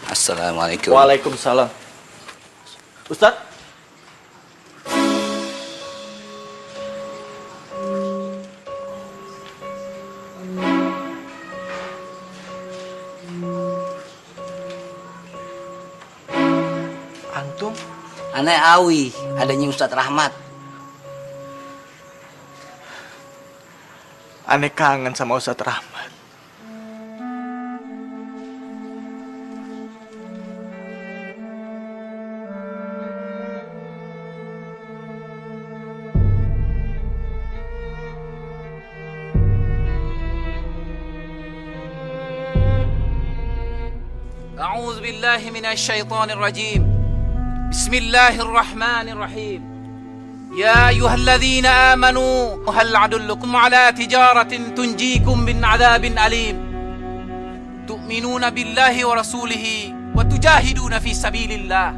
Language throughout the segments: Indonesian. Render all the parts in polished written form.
Assalamualaikum. Waalaikumsalam. Ustaz? Antum? Aneh Awi, adanya Ustadz Rahmat. Aneh kangen sama Ustadz Rahmat. أعوذ بالله من الشيطان الرجيم بسم الله الرحمن الرحيم يا أيها الذين آمنوا هل أدلكم على تجارة تنجيكم من عذاب أليم تؤمنون بالله ورسوله وتجاهدون في سبيل الله.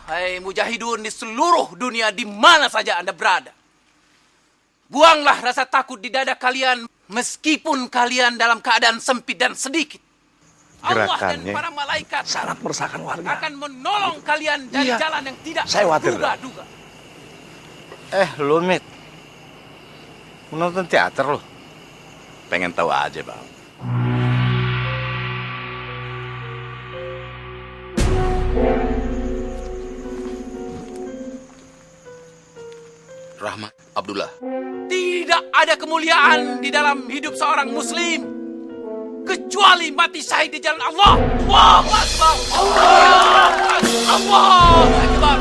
Hai mujahidun di seluruh dunia di mana saja Anda berada, buanglah rasa takut di dada kalian meskipun kalian dalam keadaan sempit dan sedikit. Allah dan para malaikat sangat meresahkan warga. akan menolong kalian dari jalan yang tidak saya khawatir. terduga-duga. Lu Mit, menonton teater lu? Pengen tahu aja bang. Rahmat Abdullah. Tidak ada kemuliaan di dalam hidup seorang muslim kecuali mati syahid di jalan Allah. Allahu Akbar. Allahu Akbar.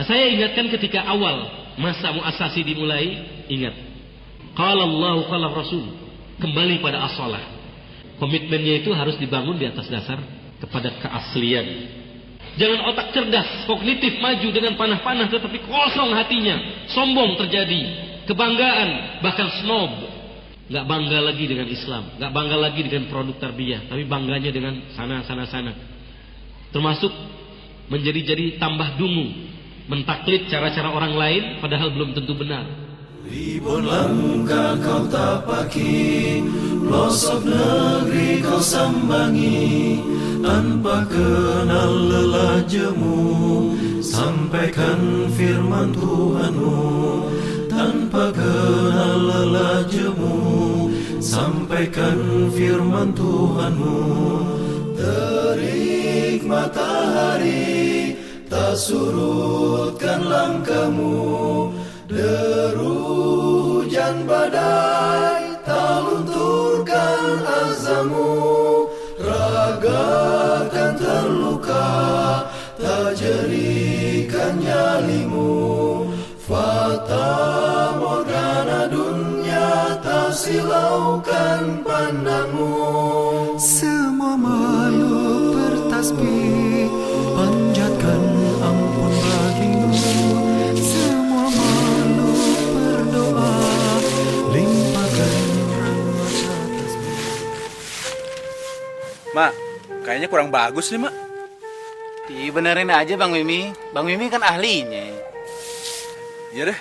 Saya ingatkan ketika awal masa muasasi dimulai, ingat. Qala Allah, qala Rasul. Kembali pada as-shalah. Komitmennya itu harus dibangun di atas dasar kepada keaslian. Jangan otak cerdas, kognitif maju dengan panah-panah tetapi kosong hatinya. Sombong terjadi, kebanggaan, bahkan snob. Gak bangga lagi dengan Islam, gak bangga lagi dengan produk tarbiyah, tapi bangganya dengan sana. Termasuk menjadi tambah dungu, mentaklid cara-cara orang lain padahal belum tentu benar. Ribuan langkah kau tapaki, pelosok negeri kau sambangi, tanpa kenal lelah jemu, sampaikan firman Tuhanmu. Tanpa kenal lelah jemu, sampaikan firman Tuhanmu. Terik matahari tak surutkan langkahmu, deru hujan badai tak lunturkan azammu. Raga kan terluka tak jerikan nyalimu, fata morgana dunia tak silaukan pandangmu. Semua makhluk bertasbih panjatkan ampun bagimu, semua makhluk berdoa limpahkan rahmat atasmu. Mak, kayaknya kurang bagus nih mak. Dibenerin aja Bang Mimi. Bang Mimi kan ahlinya. Iya deh.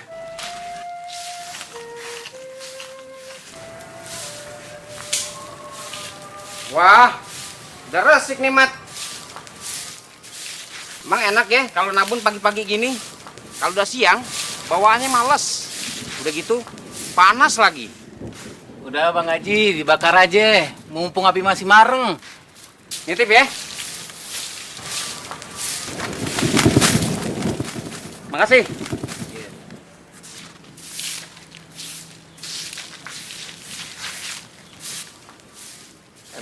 Wah, udah resik nih Mat. Emang enak ya kalau nabun pagi-pagi gini. Kalau udah siang, bawaannya males. Udah gitu, panas lagi. Udah Bang Haji, dibakar aja. Mumpung api masih mareng. Nitip ya. Makasih.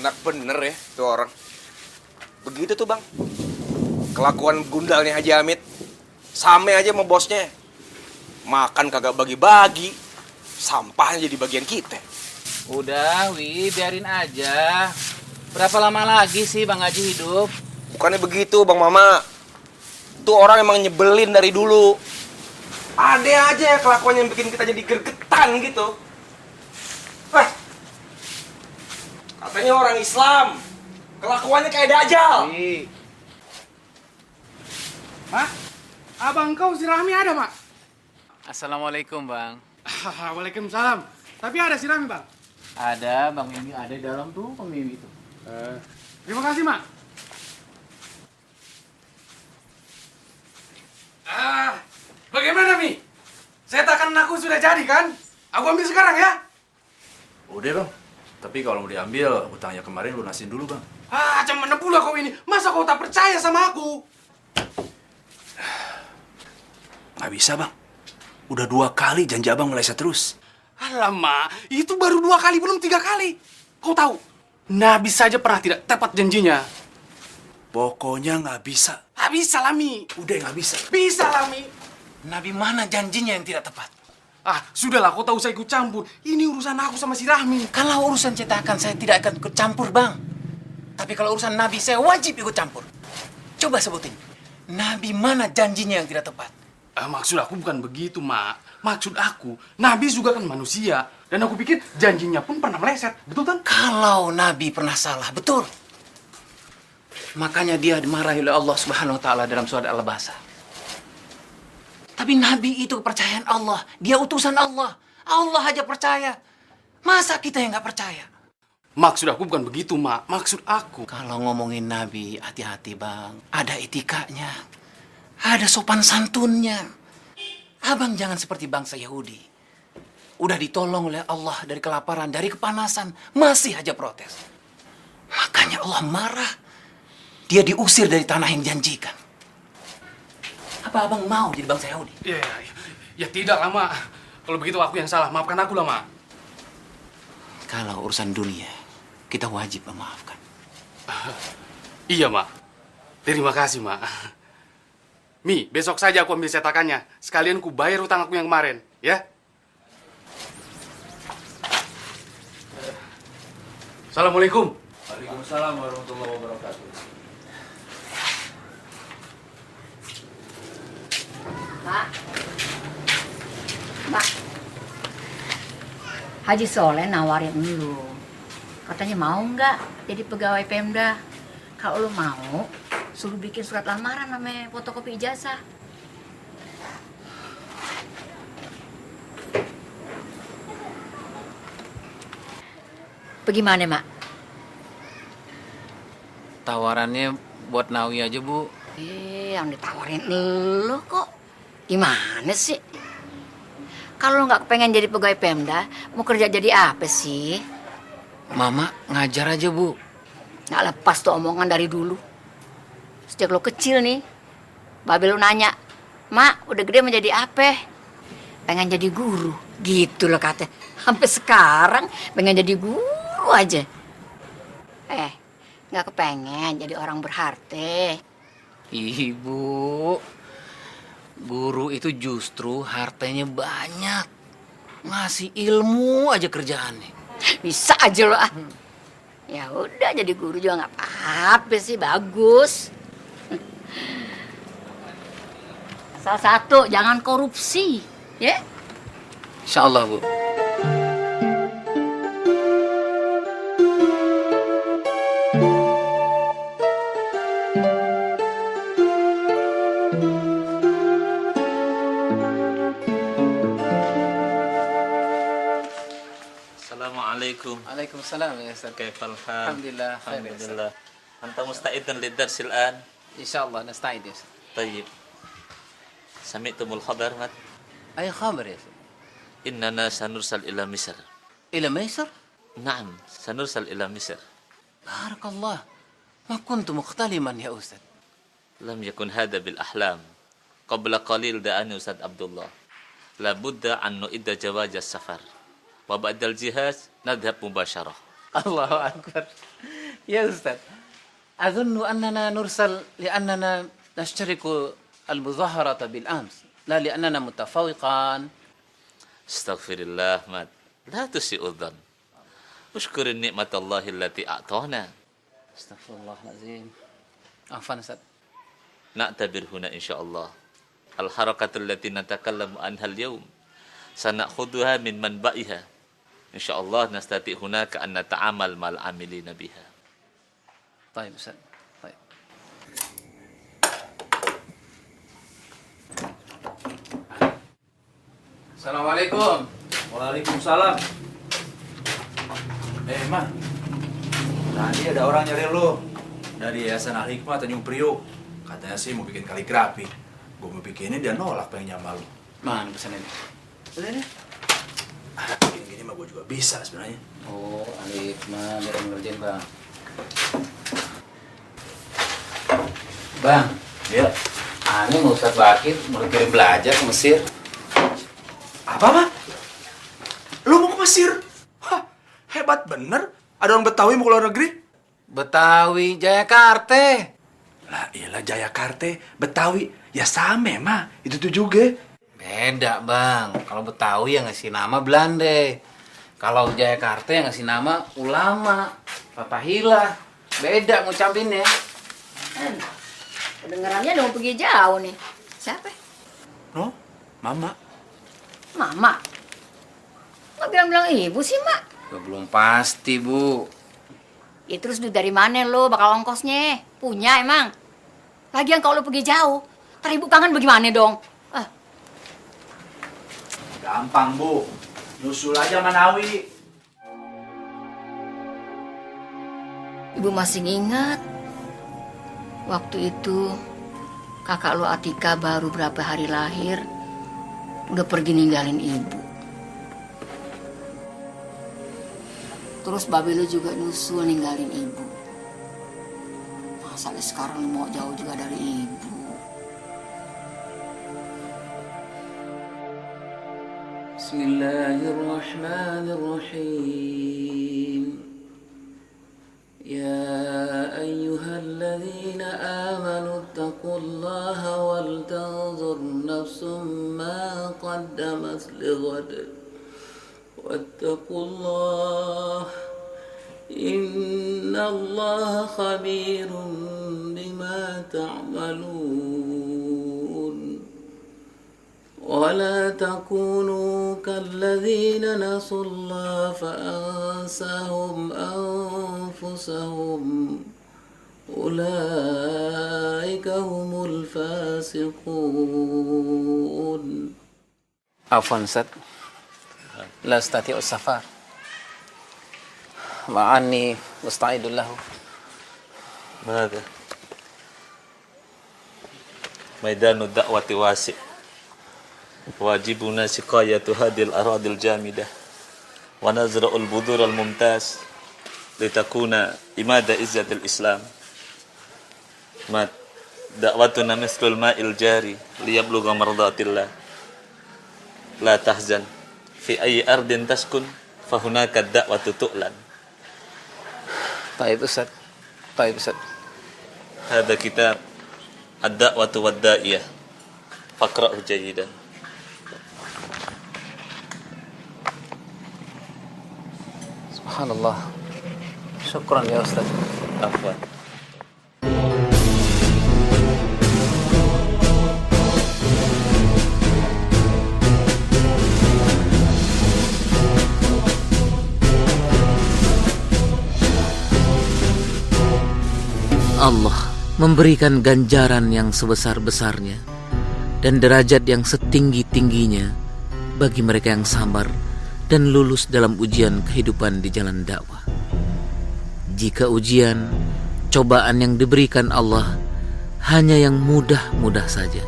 Enak bener ya tuh orang. Begitu tuh bang, kelakuan gundalnya Haji Hamid. Sama aja sama bosnya. Makan kagak bagi-bagi, sampahnya jadi bagian kita. Udah Wi, biarin aja. Berapa lama lagi sih Bang Haji hidup? Bukannya begitu bang Mama. Tuh orang emang nyebelin dari dulu. Ada aja ya kelakuan yang bikin kita jadi gergetan gitu. Wah, katanya orang Islam, kelakuannya kayak dajjal. Mak, abang kau si Rahmi ada, Mak? Assalamualaikum, Bang. Waalaikumsalam. Tapi ada si Rahmi, Bang? Ada, Bang Mimi ada di dalam tuh, Bang Mimi itu. Terima kasih, Mak. Bagaimana, Mi? Setakan aku sudah jadi, kan? Aku ambil sekarang, ya? Udah bang. Tapi kalau mau diambil, utangnya kemarin lunasin dulu bang. Macam mana pula kau ini? Masa kau tak percaya sama aku? Nggak bisa bang. Udah 2 kali janji abang meleset terus. Alamak, itu baru 2 kali, belum 3 kali. Kau tahu, Nabi saja pernah tidak tepat janjinya. Pokoknya nggak bisa. Tak bisa, Lami. Udah nggak bisa. Bisa, Lami. Nabi mana janjinya yang tidak tepat? Sudahlah, kau tahu saya ikut campur. Ini urusan aku sama si Rahmi. Kalau urusan cetakan saya tidak akan ikut campur, Bang. Tapi kalau urusan Nabi saya wajib ikut campur. Coba sebutin. Nabi mana janjinya yang tidak tepat? Maksud aku bukan begitu, Mak. Maksud aku, Nabi juga kan manusia. Dan aku pikir janjinya pun pernah meleset. Betul kan? Kalau Nabi pernah salah, betul. Makanya dia dimarahi oleh Allah Subhanahu wa taala dalam surat Al-Baqarah. Tapi Nabi itu kepercayaan Allah. Dia utusan Allah. Allah aja percaya. Masa kita yang nggak percaya? Maksud aku bukan begitu, Mak. Maksud aku. Kalau ngomongin Nabi, hati-hati, Bang. Ada etikanya. Ada sopan santunnya. Abang jangan seperti bangsa Yahudi. Udah ditolong oleh Allah dari kelaparan, dari kepanasan. Masih aja protes. Makanya Allah marah. Dia diusir dari tanah yang dijanjikan. Apa abang mau jadi bangsa Yahudi? Ya tidak lah, Mak. Kalau begitu aku yang salah. Maafkan aku lah, Mak. Kalau urusan dunia, kita wajib memaafkan. Iya, Mak. Terima kasih, Mak. Mi, besok saja aku ambil cetakannya. Sekalian ku bayar utang aku yang kemarin, ya? Assalamualaikum. Waalaikumsalam warahmatullahi wabarakatuh. Mbak, Haji Soleh nawarin lu. Katanya mau nggak jadi pegawai Pemda. Kalau lu mau, suruh bikin surat lamaran sama fotokopi ijazah. Bagaimana, Mak? Tawarannya buat Nawi aja, Bu. Yang ditawarin lu kok. Gimana sih? Kalau lu nggak pengen jadi pegawai Pemda, mau kerja jadi apa sih? Mama ngajar aja, Bu. Nggak lepas tuh omongan dari dulu. Sejak lo kecil nih, Babe lu nanya, Mak, udah gede mau jadi apa? Pengen jadi guru. Gitu loh katanya. Sampai sekarang pengen jadi guru aja. Nggak kepengen jadi orang berharta. Ibu, guru itu justru hartanya banyak. Ngasih ilmu aja kerjaannya. Bisa aja lo ah. Ya udah jadi guru juga nggak apa-apa sih, bagus. Salah satu, jangan korupsi, ya? Insya Allah, Bu. Assalamualaikum. Waalaikumsalam ya Ustaz. كيف الحال؟ الحمد لله خير الحمد يا أستاذ. لله. أنت مستعد للدرس الآن؟ إن شاء الله نستعد يا أستاذ. طيب. سمعتم الخبر مات؟ أي خبر يا أستاذ؟ إننا سنرسل إلى مصر. إلى ميسر؟ نعم، سنرسل إلى مصر. بارك الله. ما كنت مختلما يا أستاذ. لم يكن هذا بالأحلام. قبل قليل دعاني أستاذ عبد الله. لابد أن نعد جواز السفر. وبعد الجهاز نذهب مباشرة. الله أكبر. يا أستاذ، أظن أننا نرسل لأننا نشترك المظاهرة بالأمس، لا لأننا متفوقان. استغفر الله مات. لا تسيء الظن. اشكر النعمة الله التي أعطانا. استغفر الله العظيم. عفوا أستاذ. na'tabir huna insyaallah. Al-harakatul lati natakallamu anha al-yawm sanakhuduha min manba'iha. Insyaallah nastati hunaka an nata'amal mal amilina biha. Baik, Ustaz. Baik. Assalamualaikum. Waalaikumsalam. Ma. Tadi ada orang nyari lo dari Yayasan Al Hikmah Tanjung Priok. Katanya sih mau bikin kaligrafi. Gue mau bikinnya dia nolak pengen nyama lo. Mana pesannya? Pesannya? Gini mah gue juga bisa sebenarnya. Oh, Alif mah biar ngerjain, Bang. Bang. Ya. Aneh mau Ustaz Bakir mau kirim belajar ke Mesir. Apa mah? Lo mau ke Mesir? Hah, hebat bener. Ada orang Betawi mau ke luar negeri? Betawi, Jayakarta. Lah iyalah Jayakarta, Betawi. Ya sama mah, itu tuh juga. Beda, Bang. Kalau Betawi yang ngasih nama Belanda. Kalau Jayakarta yang ngasih nama ulama, Fatahillah. Beda ngucapinnya. Kedengarannya udah mau pergi jauh nih. Siapa? No, Mama. Mama. Nggak bilang-bilang ibu sih, Mak. Belum pasti, Bu. Ya terus duit dari mana lo bakal ongkosnya? Punya emang? Lagian kalau lo pergi jauh, ntar ibu kangen bagaimana dong? Gampang, Bu. Nyusul aja Manawi. Ibu masih ingat waktu itu kakak lo Atika baru berapa hari lahir udah pergi ninggalin ibu. Terus babe lu juga nyusul ninggalin ibu. Masa sekarang lu mau jauh juga dari ibu? Bismillahirrahmanirrahim. Ya ayyuhalladzina amanu taqullaha wal tanzur nafsum ma qaddamat lighad. واتقوا الله إن الله خبير بما تعملون ولا تكونوا كالذين نسوا الله فأنساهم أنفسهم أولئك هم الفاسقون. Afwan, Ustaz. La astati'u safar. Ma'ani musta'idul lahu. Mada? Maidanu da'wati wasi'. Wajibuna siqayatu hadil aradil jamidah. Wa nazra'ul budur al mumtaz. Litakuna imada izzatil Islam. Mat da'watuna mislul ma'il jari. Liyabluga mardatillah. La tahzan. Fi ayyi ardin taskun fahunaka da'watu tu'lan. Baik, Ustaz. Baik, Ustaz. Hada kitab ad-da'watu wad-da'iyah. Faqra'hu jayidan. Subhanallah. Syukran ya, Ustaz. Afwan. Allah memberikan ganjaran yang sebesar-besarnya dan derajat yang setinggi-tingginya bagi mereka yang sabar dan lulus dalam ujian kehidupan di jalan dakwah. Jika ujian, cobaan yang diberikan Allah hanya yang mudah-mudah saja,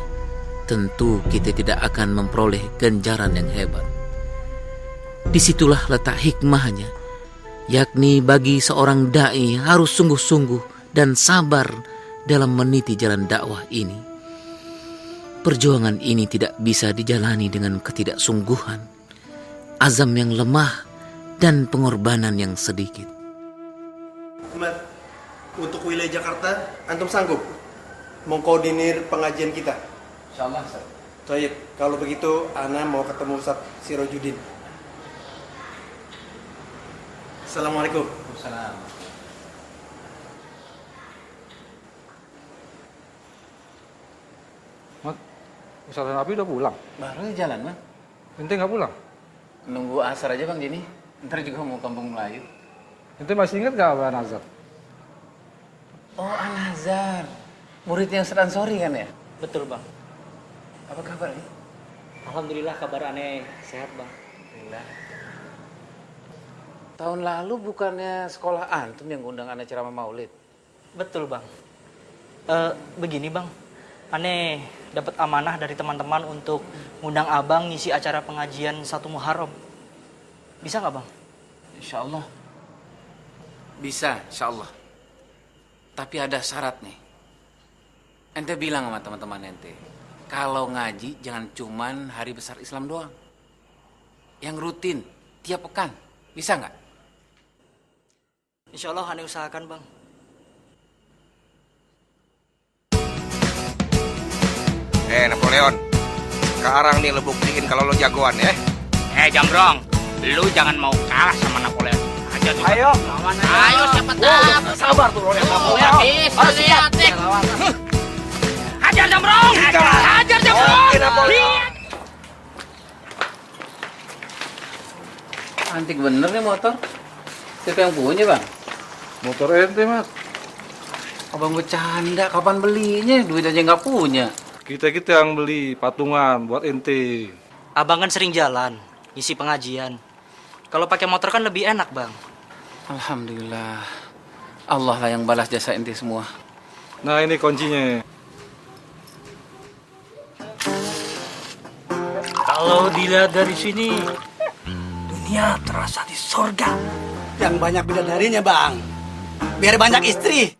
tentu kita tidak akan memperoleh ganjaran yang hebat. Disitulah letak hikmahnya, yakni bagi seorang da'i harus sungguh-sungguh dan sabar dalam meniti jalan dakwah ini. Perjuangan ini tidak bisa dijalani dengan ketidaksungguhan, azam yang lemah, dan pengorbanan yang sedikit. Ahmad, untuk wilayah Jakarta, antum sanggup mengkoordinir pengajian kita? Insyaallah, Ustaz. Baik, kalau begitu ana mau ketemu Ustaz Sirojudin. Assalamualaikum. Waalaikumsalam. Ustaz dan Abi udah pulang? Baru jalan, Bang. Ente nggak pulang? Nunggu asar aja, Bang, Jini. Ntar juga mau kampung Melayu. Ente masih ingat nggak Abah Nazar? Oh, Al-Azhar. Muridnya Ustaz Ansori kan ya? Betul, Bang. Apa kabar nih? Alhamdulillah kabar aneh sehat, Bang. Alhamdulillah. Tahun lalu bukannya sekolah antum yang ngundang aneh ceramah maulid? Betul, Bang. Begini, Bang. Aneh dapat amanah dari teman-teman untuk ngundang Abang ngisi acara pengajian 1 Muharram. Bisa nggak, Bang? Insya Allah. Bisa, insya Allah. Tapi ada syarat nih. Ente bilang sama teman-teman ente, kalau ngaji jangan cuman hari besar Islam doang. Yang rutin, tiap pekan. Bisa nggak? Insya Allah aneh usahakan, Bang. Napoleon, sekarang nih lo buktiin kalau lo jagoan ya. Jambrong, lu jangan mau kalah sama Napoleon. Ayo, ayo siapa tahu. Sabar tuh lo yang Napoleon. Habis lihat. Hajar Jambrong, hajar Jambrong. Antik bener nih motor. Siapa yang punya, Bang? Motor ente, Mas. Abang bercanda, kapan belinya? Duit aja nggak punya. Kita yang beli patungan buat ente. Abang kan sering jalan, ngisi pengajian. Kalau pakai motor kan lebih enak, Bang. Alhamdulillah. Allah lah yang balas jasa ente semua. Nah, ini kuncinya. Kalau dilihat dari sini, Dunia terasa di sorga. Yang banyak bidadarinya, Bang. Biar banyak istri.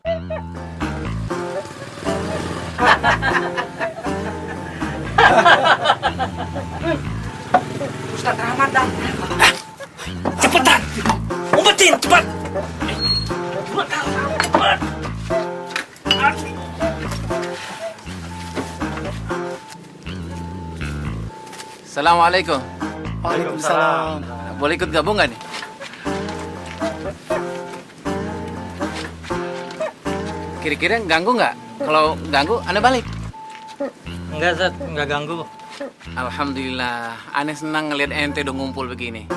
Ustaz Rahmat dah. Cepetan, umpetin cepat. Cepat. Assalamualaikum. Waalaikumsalam. Boleh ikut gabung nggak nih? Kira-kira ganggu nggak? Kalau ganggu, Anda balik. Enggak, Zat, enggak ganggu. Alhamdulillah, Ane senang ngeliat ente udah ngumpul begini.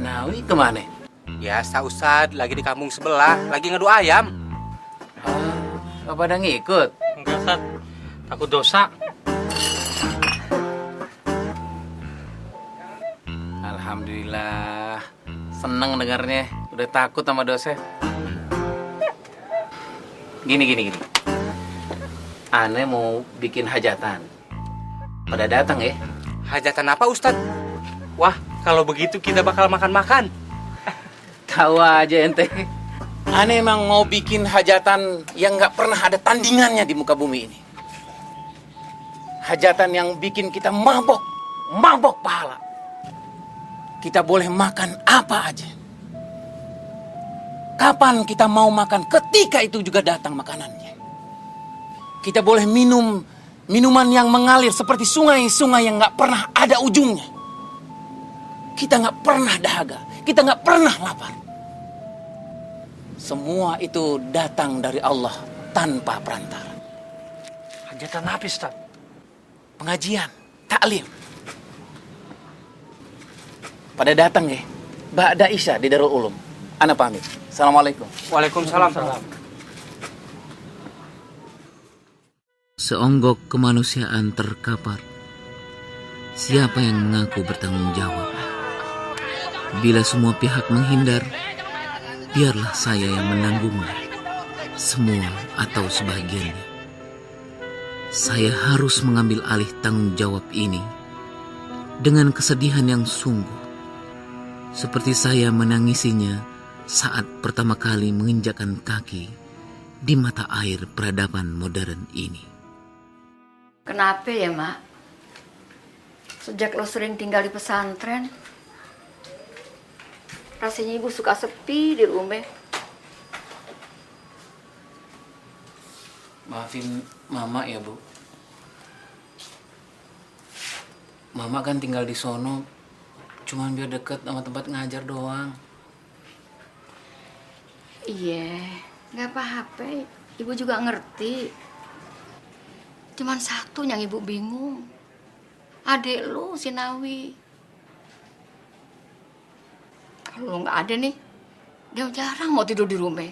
Nawi kemana? Biasa Ustad, lagi di kampung sebelah, lagi ngadu ayam. Apa pada ngikut? Enggak, Zat. Takut dosa. Alhamdulillah, seneng dengarnya. Udah takut sama dosa. Gini. Ane mau bikin hajatan. Pada datang ya? Hajatan apa Ustad? Wah, kalau begitu kita bakal makan-makan. Tahu aja ente. Ane emang mau bikin hajatan yang nggak pernah ada tandingannya di muka bumi ini. Hajatan yang bikin kita mabok pahala. Kita boleh makan apa aja. Kapan kita mau makan, ketika itu juga datang makanannya. Kita boleh minum minuman yang mengalir seperti sungai-sungai yang nggak pernah ada ujungnya. Kita nggak pernah dahaga, kita nggak pernah lapar. Semua itu datang dari Allah tanpa perantara. Hajatan apa, Ustaz? Pengajian, taklim. Pada datang ya, ba'da isya di Darul Ulum. Ana pamit. Assalamualaikum. Waalaikumsalam. Seonggok kemanusiaan terkapar. Siapa yang mengaku bertanggung jawab? Bila semua pihak menghindar, biarlah saya yang menanggungnya. Semua atau sebagiannya. Saya harus mengambil alih tanggung jawab ini dengan kesedihan yang sungguh. Seperti saya menangisinya saat pertama kali menginjakkan kaki di mata air peradaban modern ini. Kenapa ya, Mak? Sejak lo sering tinggal di pesantren, rasanya ibu suka sepi di rumah. Maafin Mama ya, Bu. Mama kan tinggal di sono cuman biar deket sama tempat ngajar doang. Iya, nggak apa-apa. Ibu juga ngerti. Cuman satu yang ibu bingung. Adik lu, si Nawi. Kalau lu nggak ada nih, dia jarang mau tidur di rumah.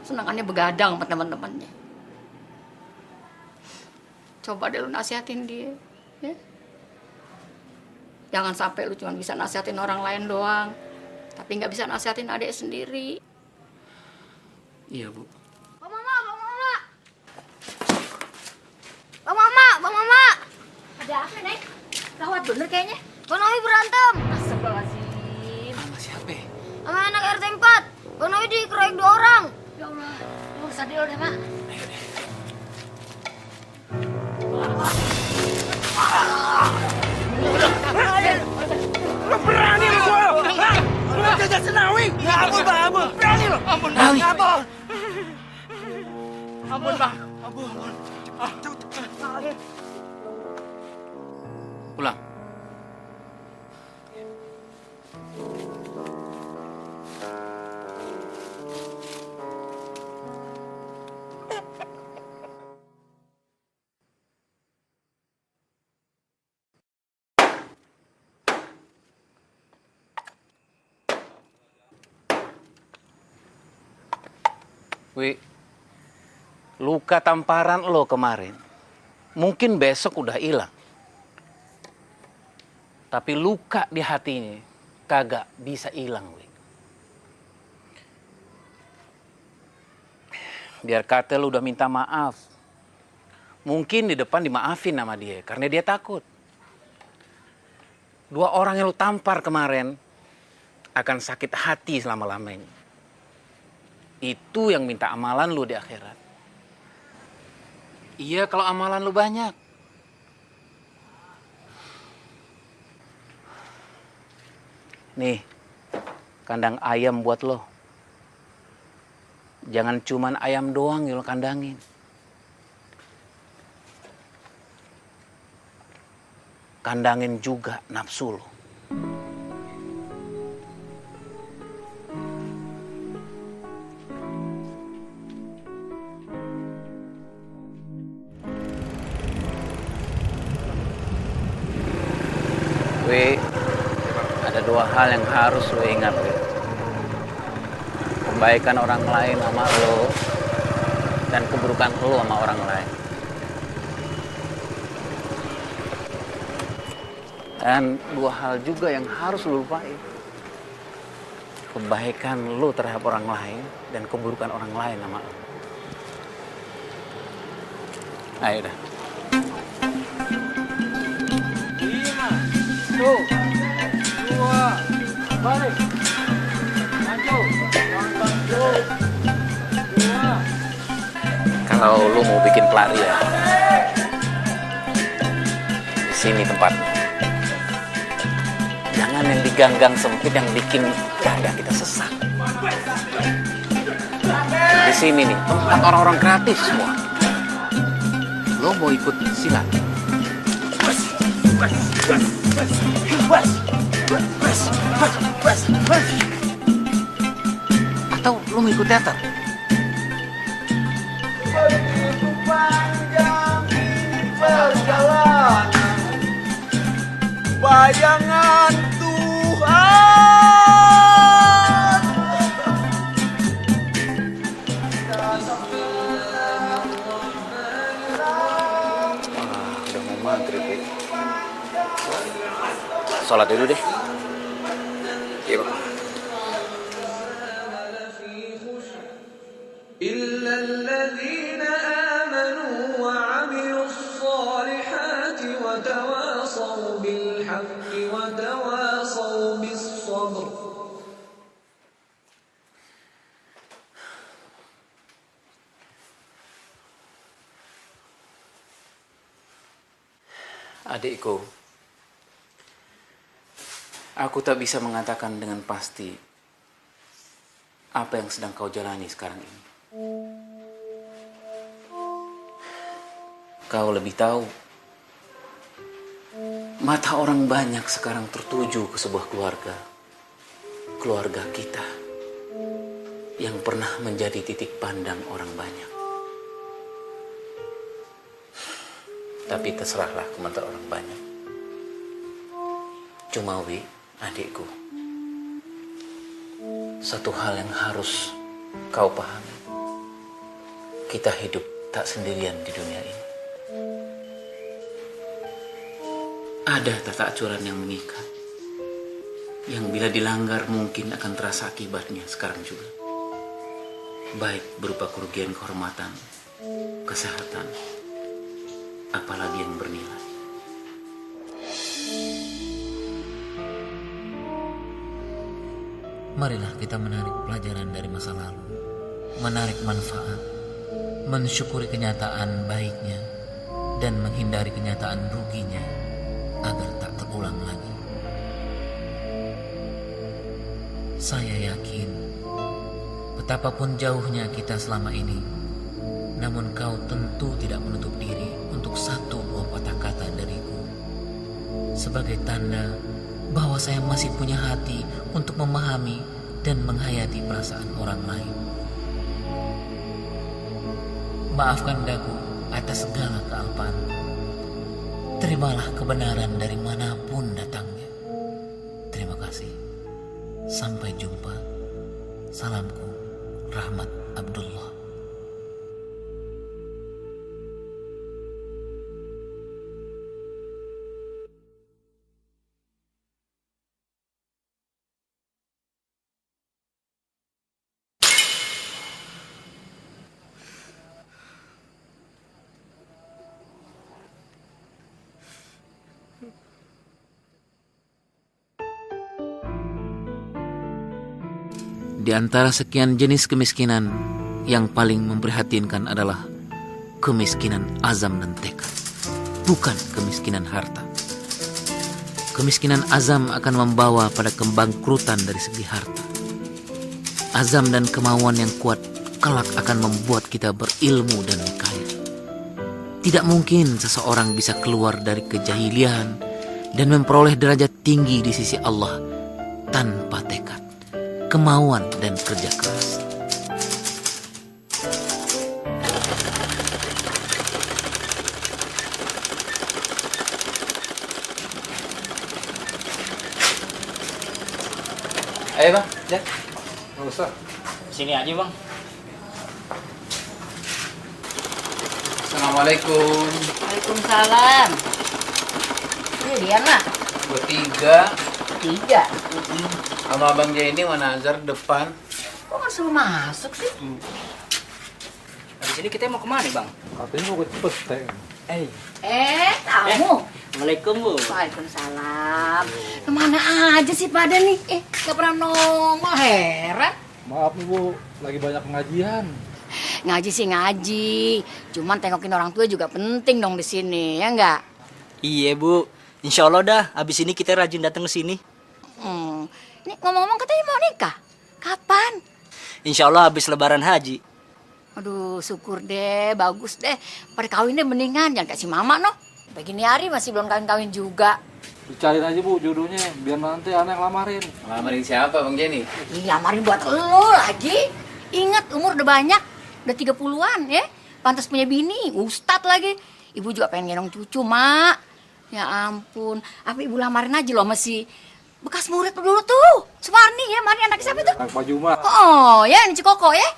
Senangannya begadang sama teman-temannya. Coba deh lu nasihatin dia, ya. Jangan sampai lu cuma bisa nasihatin orang lain doang, tapi nggak bisa nasihatin adik sendiri. Iya, Bu. Bang Mama, Bang Mama. Bang Mama, Bang Mama. Ada apa, Nek? Gawat bener kayaknya. Bang Nawi berantem. Astagfirullahaladzim. Sama siapa? Sama anak RT 4. Bang Nawi dikeroyok 2 orang. Ya Allah, lu usah dulu deh, Mak. Lu berani lu gua. Lu jajan Senawi. Ampun, Bang, ampun. Berani lu. Ampun, Bang. Ampun. Ampun, Bang. Ampun. Pulang. Wi, luka tamparan lo kemarin, mungkin besok udah hilang. Tapi luka di hatinya kagak bisa hilang, Wi. Biar kata lo udah minta maaf. Mungkin di depan dimaafin sama dia, karena dia takut. 2 orang yang lo tampar kemarin akan sakit hati selama-lamanya. Itu yang minta amalan lu di akhirat. Iya, kalau amalan lu banyak. Nih, kandang ayam buat lo. Jangan cuman ayam doang yang lo kandangin. Kandangin juga nafsu lo. Ada 2 hal yang harus lo ingat, Wi. Kebaikan orang lain sama lo dan keburukan lo sama orang lain. Dan 2 hal juga yang harus lo lupain. Kebaikan lo terhadap orang lain dan keburukan orang lain sama lo. Ayo dah. 1, 2, balik. Maju. Maju. 2. Kalau lu mau bikin pelarian, di sini tempatnya. Jangan yang diganggang sempit yang bikin dada kita sesak. Di sini nih, tempat orang-orang kreatif semua. Lo mau ikut silat? Atau lo mau ikut teater? Begitu panjang ini perjalanan, bayangan Tuhan. Udah mau maghrib ya. Sholat dulu deh. Iya, Pak. إلا الذين آمنوا وعملوا الصالحات وتواصوا بالحق وتواصوا بالصبر. Adikku, aku tak bisa mengatakan dengan pasti apa yang sedang kau jalani sekarang ini. Kau lebih tahu. Mata orang banyak sekarang tertuju ke sebuah keluarga. Keluarga kita. yang pernah menjadi titik pandang orang banyak. Tapi terserahlah komentar orang banyak. Cuma Wi, adikku, satu hal yang harus kau pahami. Kita hidup tak sendirian di dunia ini. Ada tata aturan yang mengikat, yang bila dilanggar mungkin akan terasa akibatnya sekarang juga. Baik berupa kerugian kehormatan, kesehatan, apalagi yang bernilai. Marilah kita menarik pelajaran dari masa lalu, menarik manfaat, mensyukuri kenyataan baiknya, dan menghindari kenyataan ruginya agar tak terulang lagi. Saya yakin betapapun jauhnya kita selama ini, namun kau tentu tidak menutup diri untuk satu dua patah kata dariku sebagai tanda bahwa saya masih punya hati untuk memahami dan menghayati perasaan orang lain. Maafkan daku atas segala kealpaan. Terimalah kebenaran dari manapun datangnya. Terima kasih. Sampai jumpa. Salamku, Rahmat Abdullah. Di antara sekian jenis kemiskinan, yang paling memprihatinkan adalah kemiskinan azam dan tekad, bukan kemiskinan harta. Kemiskinan azam akan membawa pada kebangkrutan dari segi harta. Azam dan kemauan yang kuat kelak akan membuat kita berilmu dan kaya. Tidak mungkin seseorang bisa keluar dari kejahilian dan memperoleh derajat tinggi di sisi Allah tanpa tekad, kemauan dan kerja keras. Ayo bang, Jack. Nggak usah. Sini aja bang. Assalamualaikum. Waalaikumsalam. Ini dia mah. Bertiga. Tiga. Sama Abang Jenny sama Nazar depan. Kok nggak suruh masuk sih? Habis ini kita mau kemana bang? Katanya mau ke Cipete. Tamu. Assalamualaikum bu. Waalaikumsalam. Kemana aja sih pada nih? Nggak pernah nongol, heran. Maaf nih Bu, lagi banyak pengajian. Ngaji sih ngaji, cuman tengokin orang tua juga penting dong di sini, ya nggak? Iya bu, insya Allah dah. Abis ini kita rajin datang ke sini. Ini ngomong-ngomong katanya mau nikah. Kapan? Insya Allah habis Lebaran Haji. Aduh, syukur deh, bagus deh. Pada kawin deh mendingan, jangan kasih mama noh. Begini hari masih belum kawin-kawin juga. Dicariin aja Bu jodohnya, biar nanti aneh yang lamarin. Lamarin siapa Bang Jenny? Lamarin buat lo lagi. Ingat umur udah banyak, udah 30-an ya. Pantas punya bini, ustad lagi. Ibu juga pengen gendong cucu, Mak. Ya ampun, apa ibu lamarin aja loh masih bekas murid dulu tuh. Sumarni ya, Marni anak siapa tuh? Anak Pak Juma. Oh ya, ini Cikoko ya.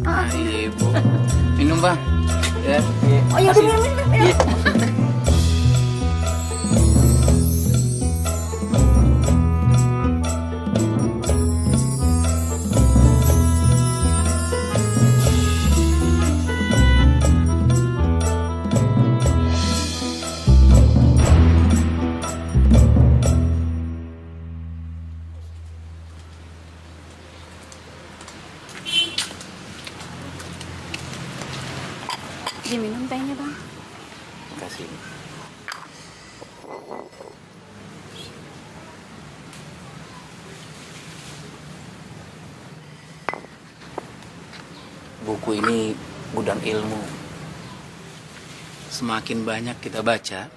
Ah, ibu. Minum bang. Ya. Oh ya, minum. Diminum tehnya bang. Makasih. Buku ini gudang ilmu. Semakin banyak kita baca,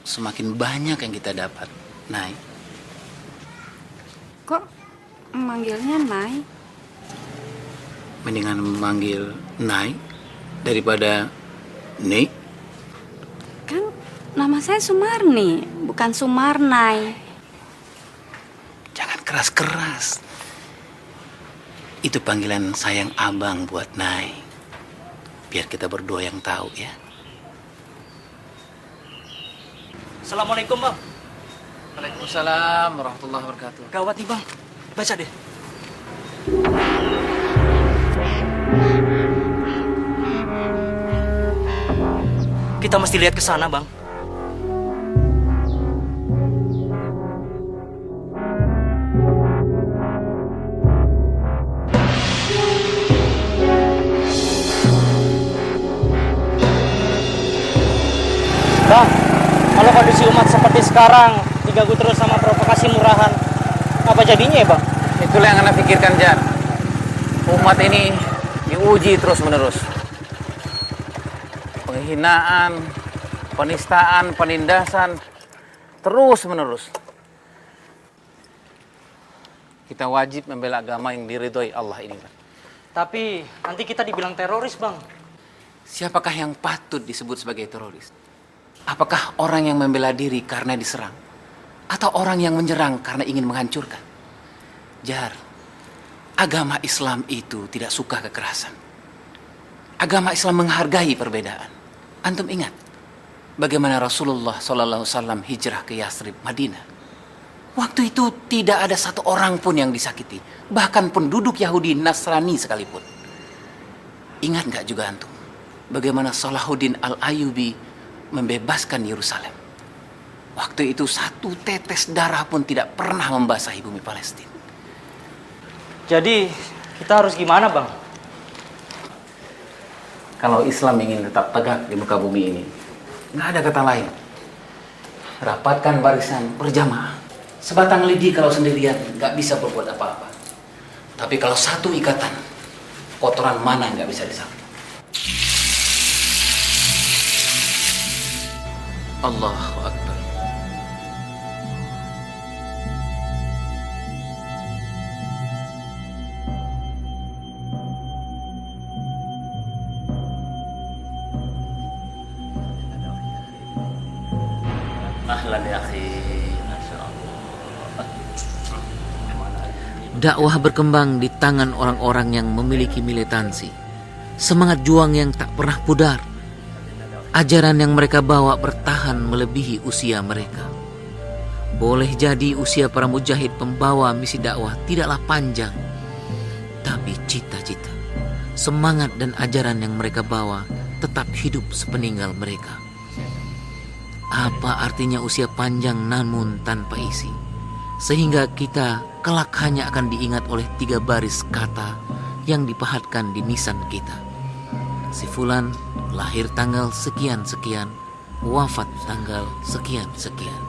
semakin banyak yang kita dapat. Nay. Kok manggilnya Nay? mendingan memanggil Nai daripada Nik. Kan nama saya Sumarni, bukan Sumarnai. Jangan keras-keras. Itu panggilan sayang abang buat Nai. Biar kita berdua yang tahu ya. Assalamualaikum, Bang. Waalaikumsalam warahmatullahi wabarakatuh. Gawat nih, Bang. Baca deh. Kita mesti lihat ke sana, Bang. Bang, kalau kondisi umat seperti sekarang diganggu terus sama provokasi murahan, apa jadinya ya, Bang? Itulah yang Anda pikirkan, Jan. Umat ini diuji terus-menerus. Penghinaan, penistaan, penindasan, terus-menerus. Kita wajib membela agama yang diridhoi Allah ini, Bang. Tapi nanti kita dibilang teroris, Bang. Siapakah yang patut disebut sebagai teroris? Apakah orang yang membela diri karena diserang? Atau orang yang menyerang karena ingin menghancurkan? Jar, agama Islam itu tidak suka kekerasan. Agama Islam menghargai perbedaan. Antum ingat bagaimana Rasulullah SAW hijrah ke Yathrib, Madinah. Waktu itu tidak ada satu orang pun yang disakiti. Bahkan penduduk Yahudi Nasrani sekalipun. Ingat gak juga antum bagaimana Salahuddin Al-Ayyubi membebaskan Yerusalem. Waktu itu satu tetes darah pun tidak pernah membasahi bumi Palestina. Jadi kita harus gimana, Bang? Kalau Islam ingin tetap tegak di muka bumi ini, nggak ada kata lain. Rapatkan barisan berjamaah. Sebatang lidi kalau sendirian nggak bisa berbuat apa-apa. Tapi kalau satu ikatan, kotoran mana nggak bisa disapu. Allahu Akbar. Ahlan ya akhi. Masya Allah. Dakwah berkembang di tangan orang-orang yang memiliki militansi, semangat juang yang tak pernah pudar. Ajaran yang mereka bawa bertahan melebihi usia mereka. Boleh jadi usia para mujahid pembawa misi dakwah tidaklah panjang, tapi cita-cita, semangat dan ajaran yang mereka bawa tetap hidup sepeninggal mereka. Apa artinya usia panjang namun tanpa isi? Sehingga kita kelak hanya akan diingat oleh 3 baris kata yang dipahatkan di nisan kita. Si fulan lahir tanggal sekian-sekian, wafat tanggal sekian-sekian.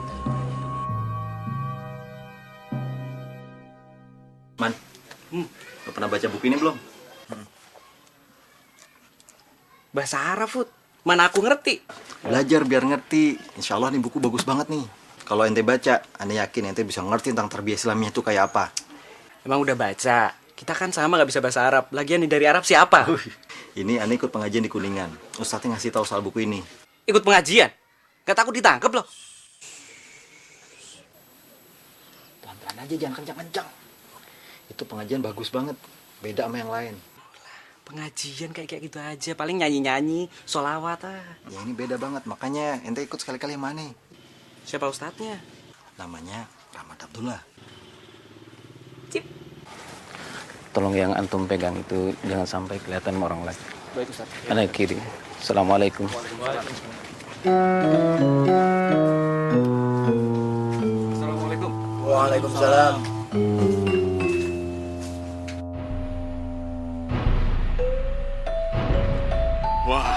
Man, lo pernah baca buku ini belum? Bahasa Arab, Fut. Mana aku ngerti. Belajar biar ngerti. Insya Allah nih buku bagus banget nih. Kalau ente baca, ane yakin ente bisa ngerti tentang tarbiyah Islamiyah itu kayak apa. Emang udah baca? Kita kan sama gak bisa bahasa Arab. Lagian nih dari Arab siapa? Ini ane ikut pengajian di Kuningan. Ustadznya ngasih tahu soal buku ini. Ikut pengajian? Gak takut ditangkap loh? Pelan-pelan aja, jangan kencang-kencang. Itu pengajian bagus banget. Beda sama yang lain. Pengajian kayak gitu aja. Paling nyanyi-nyanyi, sholawat ah. Ya ini beda banget. Makanya ente ikut sekali-kali yang mana? Siapa ustadznya? Namanya Rahmat Abdullah. Tolong yang antum pegang itu jangan sampai kelihatan sama orang lain. Baik, Ustaz. Ana kiri. Assalamualaikum. Assalamualaikum. Waalaikumsalam. Wah,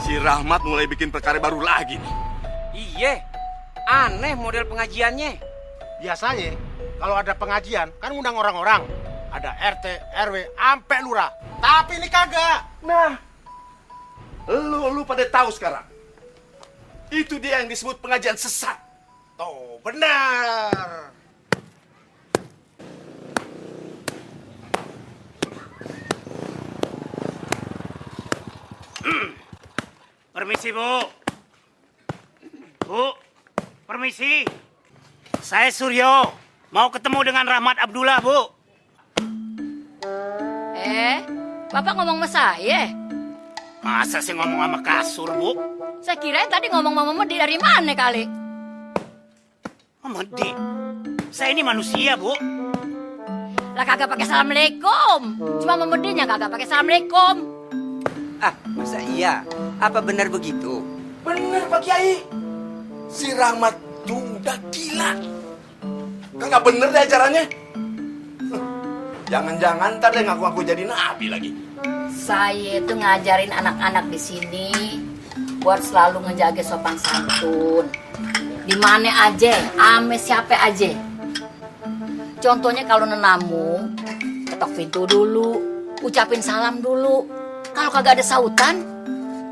si Rahmat mulai bikin perkara baru lagi nih. Iya, aneh model pengajiannya. Biasanya kalau ada pengajian kan ngundang orang-orang. Ada RT, RW, ampe lurah. Tapi ini kagak. Nah, lu pada tahu sekarang. Itu dia yang disebut pengajian sesat. Tuh, benar. Permisi, Bu. Bu, permisi. Saya Suryo. Mau ketemu dengan Rahmat Abdullah, Bu. Bapak ngomong sama saya? Masa sih ngomong sama kasur, Bu? Saya kira tadi ngomong sama Medi dari mana kali? Medi? Saya ini manusia, Bu. Lah kagak pakai assalamualaikum. Cuma Medinya kagak pakai assalamualaikum. Ah, masa iya? Apa benar begitu? Bener Pak Kiai. Si Rahmat tuh udah gila. Kagak bener deh acaranya. Jangan-jangan ntar dia ngaku-ngaku jadi nabi lagi. Saya itu ngajarin anak-anak di sini buat selalu ngejaga sopan santun. Di mana aja, ame siapa aja. Contohnya kalau nenamu, ketok pintu dulu, ucapin salam dulu. Kalau kagak ada sautan,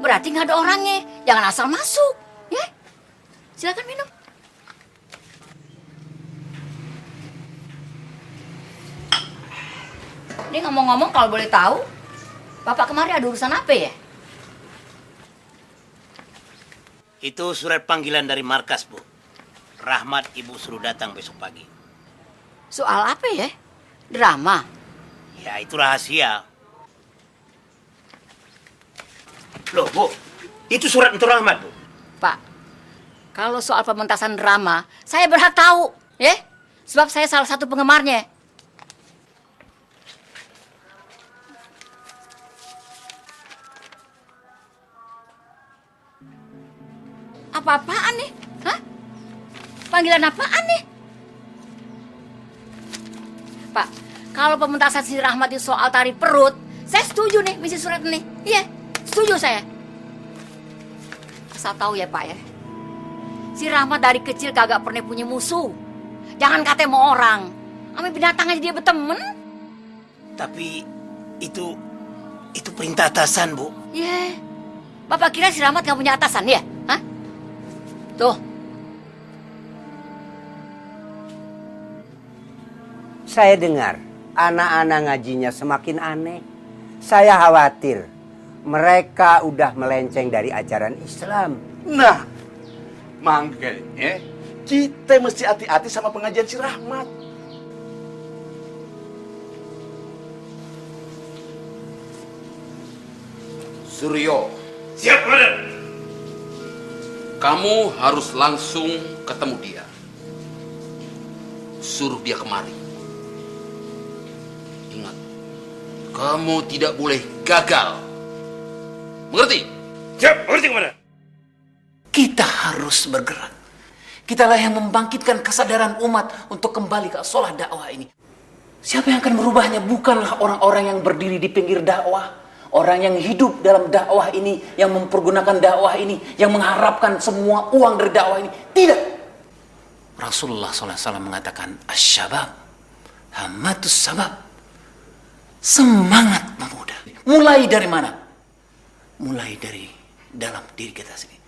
berarti nggak ada orangnya. Jangan asal masuk, ya. Silakan minum. Ini ngomong-ngomong kalau boleh tahu, Bapak kemari ada urusan apa ya? Itu surat panggilan dari markas, Bu. Rahmat Ibu suruh datang besok pagi. Soal apa ya? Drama? Ya, itu rahasia. Loh, Bu, itu surat untuk Rahmat, Bu. Pak, kalau soal pementasan drama, saya berhak tahu, ya? Sebab saya salah satu penggemarnya. Apa-apaan nih? Hah? Panggilan apaan nih? Pak, kalau pementasan si Rahmat itu soal tari perut, saya setuju nih misi surat ini. Iya, setuju saya. Asal tahu ya Pak ya, si Rahmat dari kecil kagak pernah punya musuh. Jangan katanya mau orang, sama binatang aja dia berteman. Tapi itu perintah atasan, Bu. Iya, Bapak kira si Rahmat gak punya atasan ya? Hah? Tuh. Saya dengar anak-anak ngajinya semakin aneh. Saya khawatir mereka udah melenceng dari ajaran Islam. Nah, makanya kita mesti hati-hati sama pengajian si Rahmat. Suryo. Siap, Komandan. Kamu harus langsung ketemu dia. Suruh dia kemari. Ingat, kamu tidak boleh gagal. Mengerti? Siap, mengerti, Komandan. Kita harus bergerak. Kitalah yang membangkitkan kesadaran umat untuk kembali ke asolah dakwah ini. Siapa yang akan merubahnya? Bukanlah orang-orang yang berdiri di pinggir dakwah. Orang yang hidup dalam dakwah ini, yang mempergunakan dakwah ini, yang mengharapkan semua uang dari dakwah ini. Tidak. Rasulullah SAW mengatakan, Asyabab, hamatus sabab. Semangat pemuda. Mulai dari mana? Mulai dari dalam diri kita sendiri.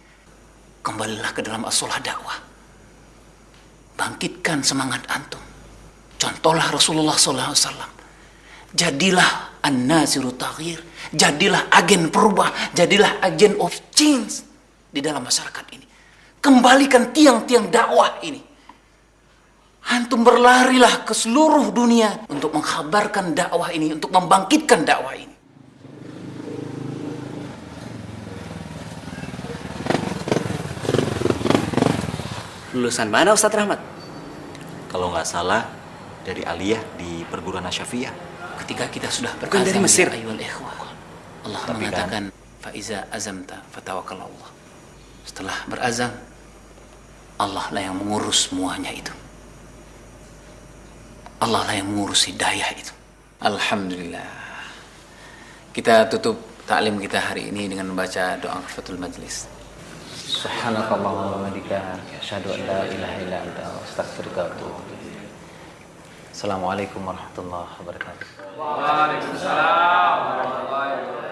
Kembalilah ke dalam asolah dakwah. Bangkitkan semangat antum. Contohlah Rasulullah SAW. Jadilah an-nasiru taghyir. Jadilah agen perubah. Jadilah agen of change di dalam masyarakat ini. Kembalikan tiang-tiang dakwah ini. Antum berlarilah ke seluruh dunia untuk mengkhabarkan dakwah ini, untuk membangkitkan dakwah ini. Lulusan mana Ustadz Rahmat? Kalau nggak salah dari aliyah di perguruan Asyafiyah. Ketika kita sudah Bukan dari Mesir. Ayyuhal ikhwah, Allah Tapi mengatakan faiza azamta fatawakkal Allah. Setelah berazam, Allah lah yang mengurus semuanya itu. Allah lah yang mengurus hidayah itu. Alhamdulillah. Kita tutup taklim kita hari ini dengan membaca doa kafatul majlis. Subhanakallahumma wa bihamdika asyhadu an la ilaha illa anta astaghfiruka wa atubu ilaik. Assalamualaikum warahmatullahi wabarakatuh. Waalaikumsalam warahmatullahi wabarakatuh.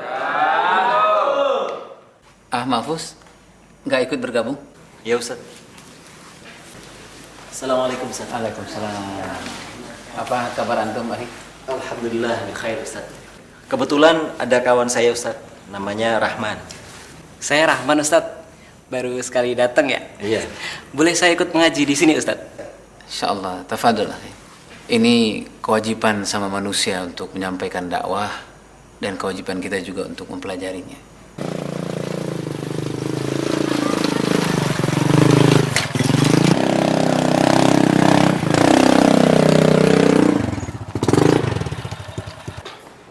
Mahfuz, nggak ikut bergabung? Ya Ustaz. Assalamualaikum Ustaz. Waalaikumsalam. Apa kabar antum, Ari? Alhamdulillah, khair Ustaz. Kebetulan ada kawan saya Ustaz, namanya Rahman. Saya Rahman Ustadz, baru sekali datang ya. Iya. Boleh saya ikut mengaji di sini Ustadz? Insyaallah, tafadhol. Ini kewajiban sama manusia untuk menyampaikan dakwah dan kewajiban kita juga untuk mempelajarinya.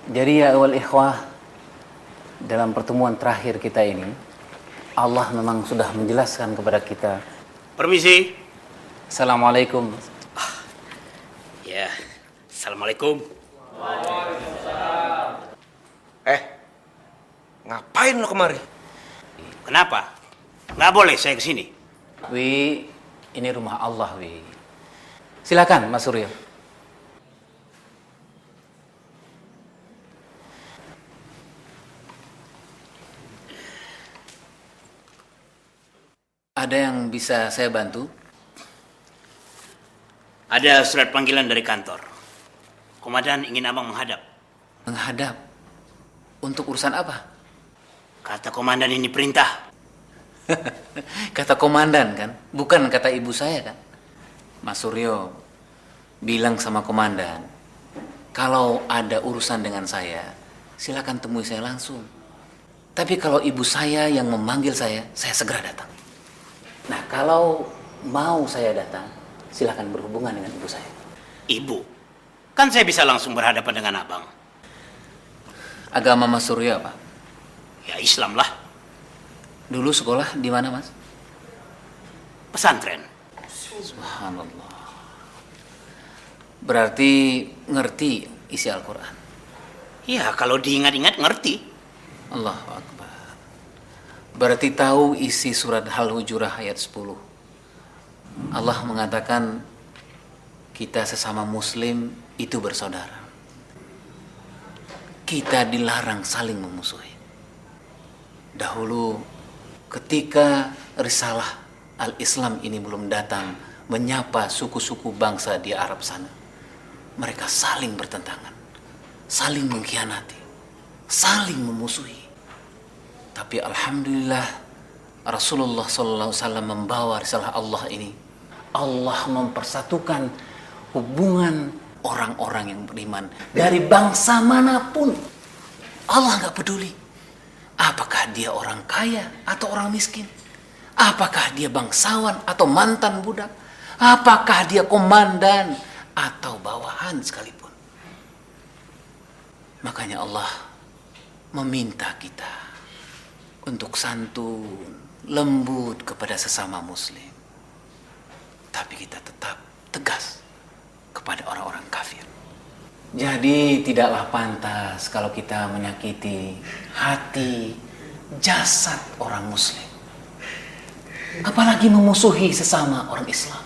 Jadi ya awal ikhwah, dalam pertemuan terakhir kita ini, Allah memang sudah menjelaskan kepada kita. Permisi. Assalamualaikum. Ya, assalamualaikum. Ngapain lo kemari? Kenapa? Nggak boleh saya kesini. Wi, ini rumah Allah, Wi. Silakan, Mas Suryo. Ada yang bisa saya bantu? Ada surat panggilan dari kantor. Komandan ingin abang menghadap. Menghadap? Untuk urusan apa? Kata komandan ini perintah. Kata komandan kan? Bukan kata ibu saya kan? Mas Suryo bilang sama komandan, kalau ada urusan dengan saya, silakan temui saya langsung. Tapi kalau ibu saya yang memanggil saya segera datang. Nah, kalau mau saya datang, silakan berhubungan dengan ibu saya. Ibu? Kan saya bisa langsung berhadapan dengan abang. Agama Mas Suryo apa? Ya Islam lah. Dulu sekolah di mana, Mas? Pesantren. Subhanallah. Berarti ngerti isi Al-Quran? Ya, kalau diingat-ingat ngerti. Allahu Akbar. Berarti tahu isi surat Al-Hujurat ayat 10. Allah mengatakan kita sesama muslim itu bersaudara. Kita dilarang saling memusuhi. Dahulu ketika risalah Al-Islam ini belum datang menyapa suku-suku bangsa di Arab sana, mereka saling bertentangan, saling mengkhianati, saling memusuhi. Tapi alhamdulillah Rasulullah SAW membawa risalah Allah ini. Allah mempersatukan hubungan orang-orang yang beriman dari bangsa manapun. Allah nggak peduli apakah dia orang kaya atau orang miskin, apakah dia bangsawan atau mantan budak, apakah dia komandan atau bawahan sekalipun. Makanya Allah meminta kita untuk santun, lembut kepada sesama muslim. Tapi kita tetap tegas kepada orang-orang kafir. Jadi tidaklah pantas kalau kita menyakiti hati, jasad orang muslim. Apalagi memusuhi sesama orang Islam.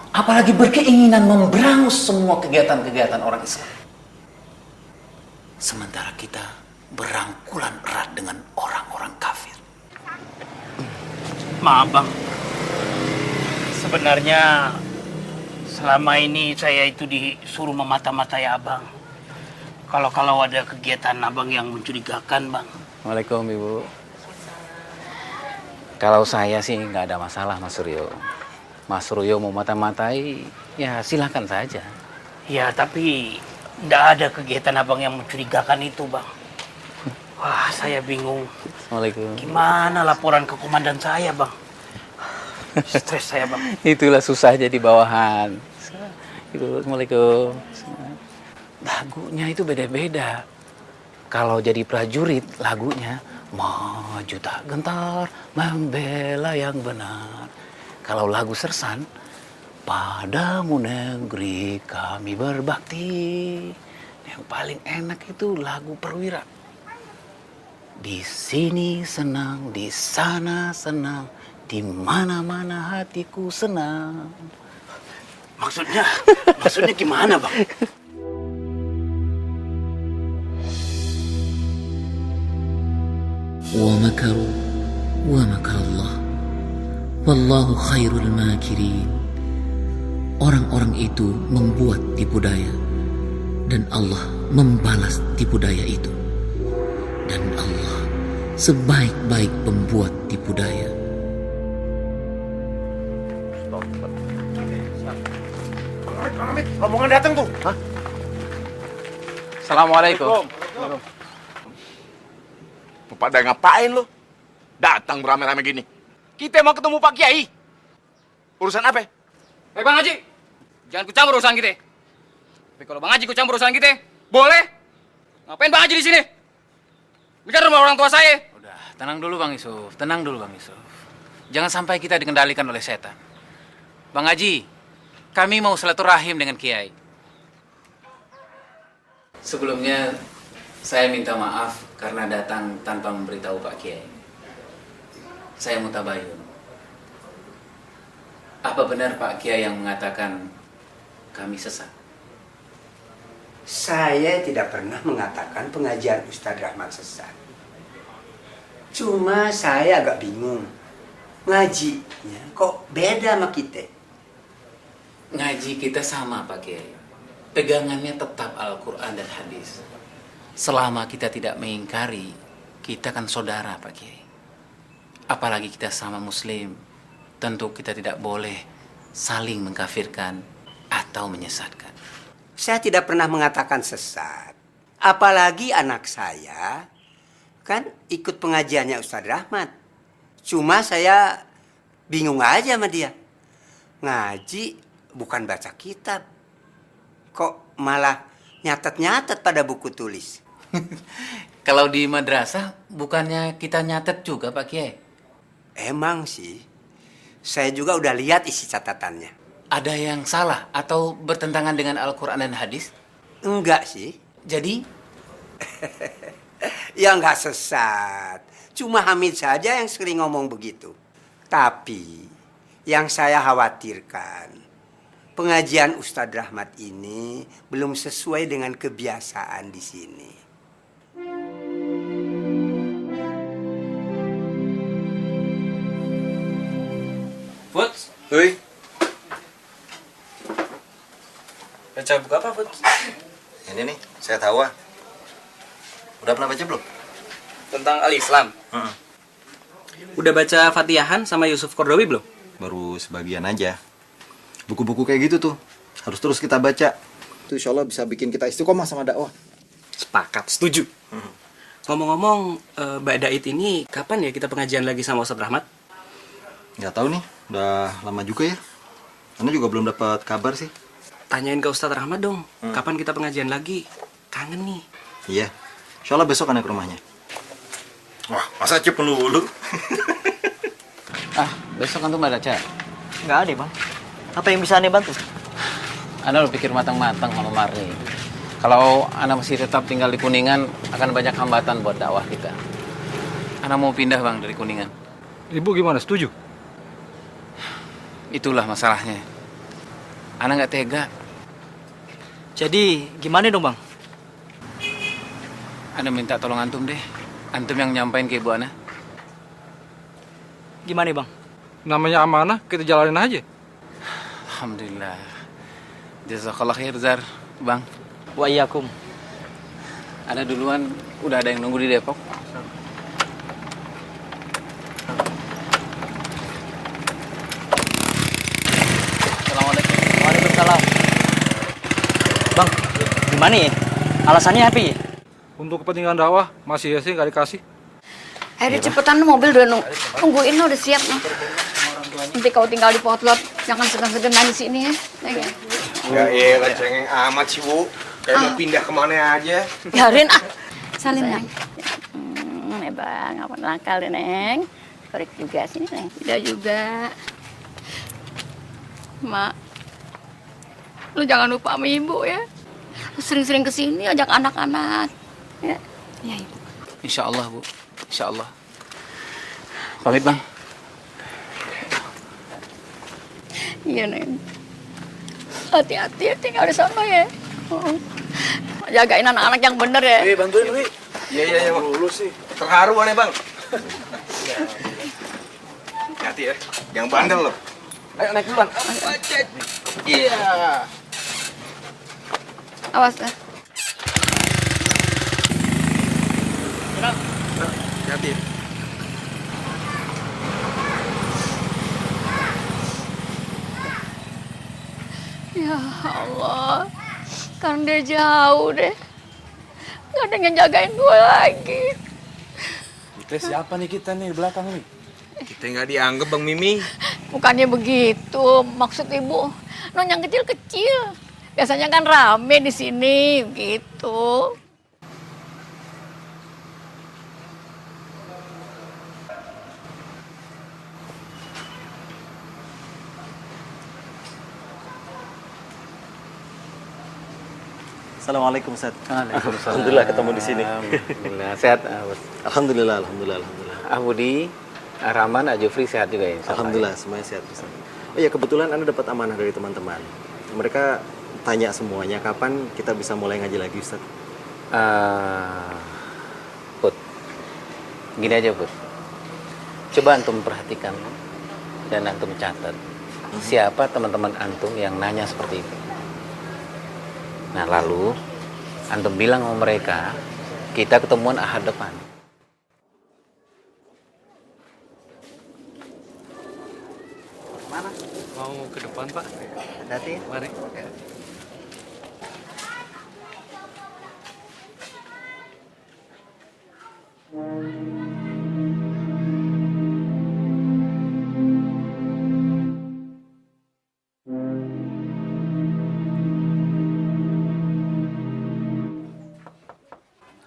Apalagi berkeinginan memberangus semua kegiatan-kegiatan orang Islam. Sementara kita berangkulan erat dengan orang-orang kafir. Maaf bang, sebenarnya selama ini saya itu disuruh memata-matai abang. Kalau ada kegiatan abang yang mencurigakan bang. Waalaikumsalam Ibu. Kalau saya sih nggak ada masalah Mas Suryo. Mas Suryo mau mata-matai, ya silakan saja. Ya tapi nggak ada kegiatan abang yang mencurigakan itu bang. Wah, saya bingung. Assalamualaikum. Gimana laporan ke komandan saya, Bang? Stres saya, Bang. Itulah susah jadi bawahan. Assalamualaikum. Lagunya itu beda-beda. Kalau jadi prajurit, lagunya maju tak gentar, membela yang benar. Kalau lagu sersan, padamu negeri kami berbakti. Yang paling enak itu lagu perwira. Di sini senang, di sana senang, di mana-mana hatiku senang. Maksudnya gimana, Bang? Wa makaru wa makarallah. Wallahu khairul makirin. Orang-orang itu membuat tipu daya dan Allah membalas tipu daya itu. Dan Allah sebaik-baik pembuat tipu daya. Amit, rombongan datang tuh. Hah? Assalamualaikum. Pada ngapain lu? Datang beramai-ramai gini. Kita mau ketemu Pak Kiai. Urusan apa? Bang Haji, jangan ikut campur urusan kita. Tapi kalau Bang Haji ikut campur urusan kita, boleh. Ngapain Bang Haji di sini? Ini kan rumah orang tua saya. Udah, tenang dulu Bang Yusuf. Tenang dulu Bang Yusuf. Jangan sampai kita dikendalikan oleh setan. Bang Haji, kami mau silaturahim dengan Kiai. Sebelumnya, saya minta maaf karena datang tanpa memberitahu Pak Kiai. Saya mutabayun. Apa benar Pak Kiai yang mengatakan kami sesat? Saya tidak pernah mengatakan pengajian Ustadz Rahmat sesat. Cuma saya agak bingung. Ngajinya kok beda sama kita? Ngaji kita sama Pak Kiai. Pegangannya tetap Al-Quran dan hadis. Selama kita tidak mengingkari, kita kan saudara Pak Kiai. Apalagi kita sama muslim, tentu kita tidak boleh saling mengkafirkan atau menyesatkan. Saya tidak pernah mengatakan sesat. Apalagi anak saya kan ikut pengajiannya Ustadz Rahmat. Cuma saya bingung aja sama dia. Ngaji bukan baca kitab. Kok malah nyatet-nyatet pada buku tulis? Kalau di madrasah, bukannya kita nyatet juga Pak Kiai? Emang sih. Saya juga udah lihat isi catatannya. Ada yang salah atau bertentangan dengan Al-Quran dan hadis? Enggak sih. Jadi? Ya enggak sesat. Cuma Hamid saja yang sering ngomong begitu. Tapi yang saya khawatirkan, pengajian Ustadz Rahmat ini belum sesuai dengan kebiasaan di sini. Futs? Hei. Baca buku apa, Futs? Ini nih, saya tahu ah. Udah pernah baca belum? Tentang Al-Islam. Udah baca Fatihahan sama Yusuf Kordowi belum? Baru sebagian aja. Buku-buku kayak gitu tuh harus terus kita baca. Itu insya Allah bisa bikin kita istiqomah sama dakwah. Sepakat, setuju. Ngomong-ngomong, Mbak Daid ini kapan ya kita pengajian lagi sama Ustadz Rahmat? Nggak tahu nih, udah lama juga ya. Anda juga belum dapat kabar sih. Tanyain ke Ustadz Rahmat dong, kapan kita pengajian lagi? Kangen nih. Iya, insya Allah besok anak ke rumahnya. Wah, masa Cip dulu? Besok antum ada acara? Nggak ada Bang. Apa yang bisa Anda bantu? Anda udah pikir matang-matang sama Marni. Kalau Anda masih tetap tinggal di Kuningan, akan banyak hambatan buat dakwah kita. Anda mau pindah Bang dari Kuningan. Ibu gimana, setuju? Itulah masalahnya. Anda nggak tega. Jadi gimana dong Bang? Anda minta tolong antum deh. Antum yang nyampein ke ibu Ana. Gimana Bang? Namanya amanah, kita jalanin aja. Alhamdulillah. Jazakallah khair Zar, Bang. Wa iyyakum. Ada duluan, udah ada yang nunggu di Depok. Assalamualaikum. Waalaikumsalam. Bang, gimana ya? Alasannya apa ya? Untuk kepentingan dakwah, masih ya sih nggak dikasih. Ayo cepetan, mobil udah nungguin udah siap nih. Nanti kau tinggal di potlot, jangan segan-segan di sini ya. Ya elah, cengeng amat sih, Bu. Kayak mau pindah kemana aja. Biarin ah. Salin, Neng. Bang, apa nakal deh, Neng. Korek juga sini, Neng. Tidak juga. Mak, lu jangan lupa sama ibu ya. Lu sering-sering kesini ajak anak-anak. Ya. Ya, Ibu. Insya Allah, Bu. Insya Allah. Pamit, Bang. Iya, Neng. Hati-hati tinggal di sana ya. Jagain anak-anak yang bener ya. Bantuin, Wi. Iya, Bang. Dulu sih. Terharu aneh, Bang. Hati ya. Jangan bandel loh. Ayo naik duluan. Iya. Awas ya. Hati-hati ya. Ya Allah, kan dia jauh deh. Gak ada yang jagain gue lagi. Kita siapa nih kita nih di belakang nih? Kita nggak dianggap Bang Mimi. Bukannya begitu, maksud ibu. Non yang kecil-kecil. Biasanya kan rame di sini, gitu. Assalamualaikum, Ustaz. Alhamdulillah ketemu di sini. Alhamdulillah sehat. Alhamdulillah. Budi, Rahman, Jufri sehat juga ya? Alhamdulillah, semuanya sehat, Ustaz. Oh ya, kebetulan Anda dapat amanah dari teman-teman. Mereka tanya semuanya, kapan kita bisa mulai ngaji lagi, Ustaz? Put, gini aja, Put. Coba antum perhatikan dan antum catat. Siapa teman-teman antum yang nanya seperti itu? Nah, lalu antum bilang sama mereka, kita ketemuan Ahad depan. Mana? Mau ke depan, Pak. Hati-hati. Mari.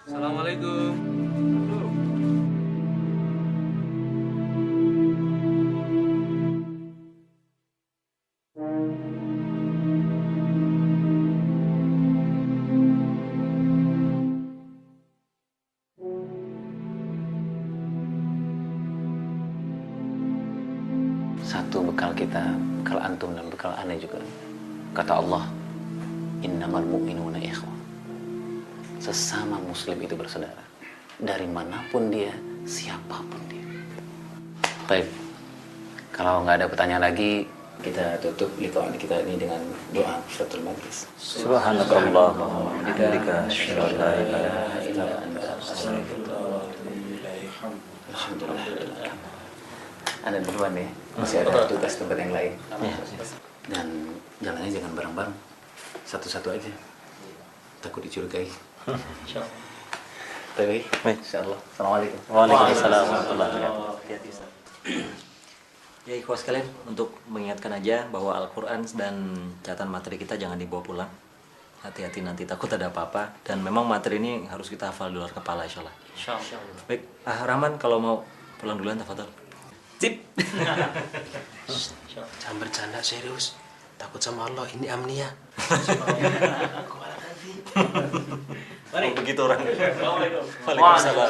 Assalamualaikum. Satu bekal kita, bekal antum dan bekal aneh juga. Kata Allah, innamal mu'minuna ikhwah. Sesama muslim itu bersaudara. Dari manapun dia, siapapun dia. Baik, kalau nggak ada pertanyaan lagi, kita tutup liqa'an kita ini dengan doa Suratul Majlis. Subhanakallahumma wa bihamdika asyhadu an la ilaha illa anta astaghfiruka wa atubu ilaik. Alhamdulillah. Anda duluan nih, masih ada tugas tempat yang lain. Dan jalannya jangan bareng-bareng, satu-satu aja. Takut dicurigai. Baik, insyaallah. Assalamualaikum. Waalaikumsalam warahmatullahi wabarakatuh. Hati-hati, Ustaz. Ya, ikhwas sekalian, untuk mengingatkan aja bahwa Al-Quran dan catatan materi kita jangan dibawa pulang. Hati-hati nanti takut ada apa-apa. Dan memang materi ini harus kita hafal di luar kepala, insyaallah. Baik, Rahman kalau mau pulang duluan, tafadhol. Cip. Jangan bercanda, serius. Takut sama Allah, ini amnia. Oh, begitu orang. Waalaikumsalam.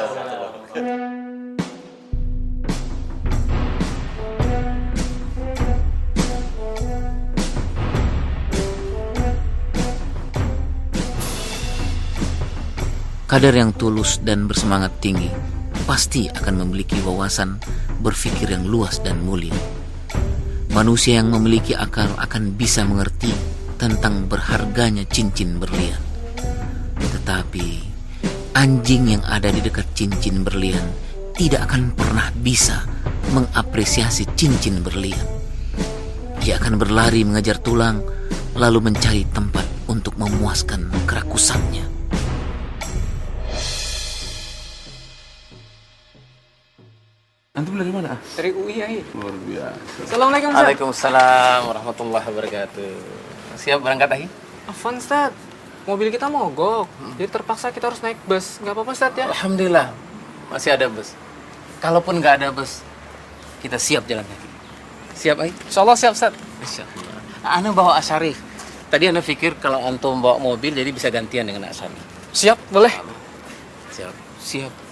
Kader yang tulus dan bersemangat tinggi pasti akan memiliki wawasan berpikir yang luas dan mulia. Manusia yang memiliki akal akan bisa mengerti tentang berharganya cincin berlian. Tetapi anjing yang ada di dekat cincin berlian tidak akan pernah bisa mengapresiasi cincin berlian. Dia akan berlari mengejar tulang, lalu mencari tempat untuk memuaskan kerakusannya. Antum dari mana? Dari UI, ya. Luar biasa. Assalamualaikum, Ustaz. Waalaikumsalam warahmatullahi wabarakatuh. Siap berangkat, Ahi? Afwan, Ustaz. Mobil kita mogok. Jadi terpaksa kita harus naik bus. Nggak apa-apa, Ustaz, ya? Alhamdulillah, masih ada bus. Kalaupun nggak ada bus, kita siap jalan kaki. Siap, Ahi? Insyaallah siap, Ustaz. Insyaallah. Ana bawa Asyarif. Tadi Ana pikir kalau antum bawa mobil, jadi bisa gantian dengan Asyarif. Siap, boleh. Siap.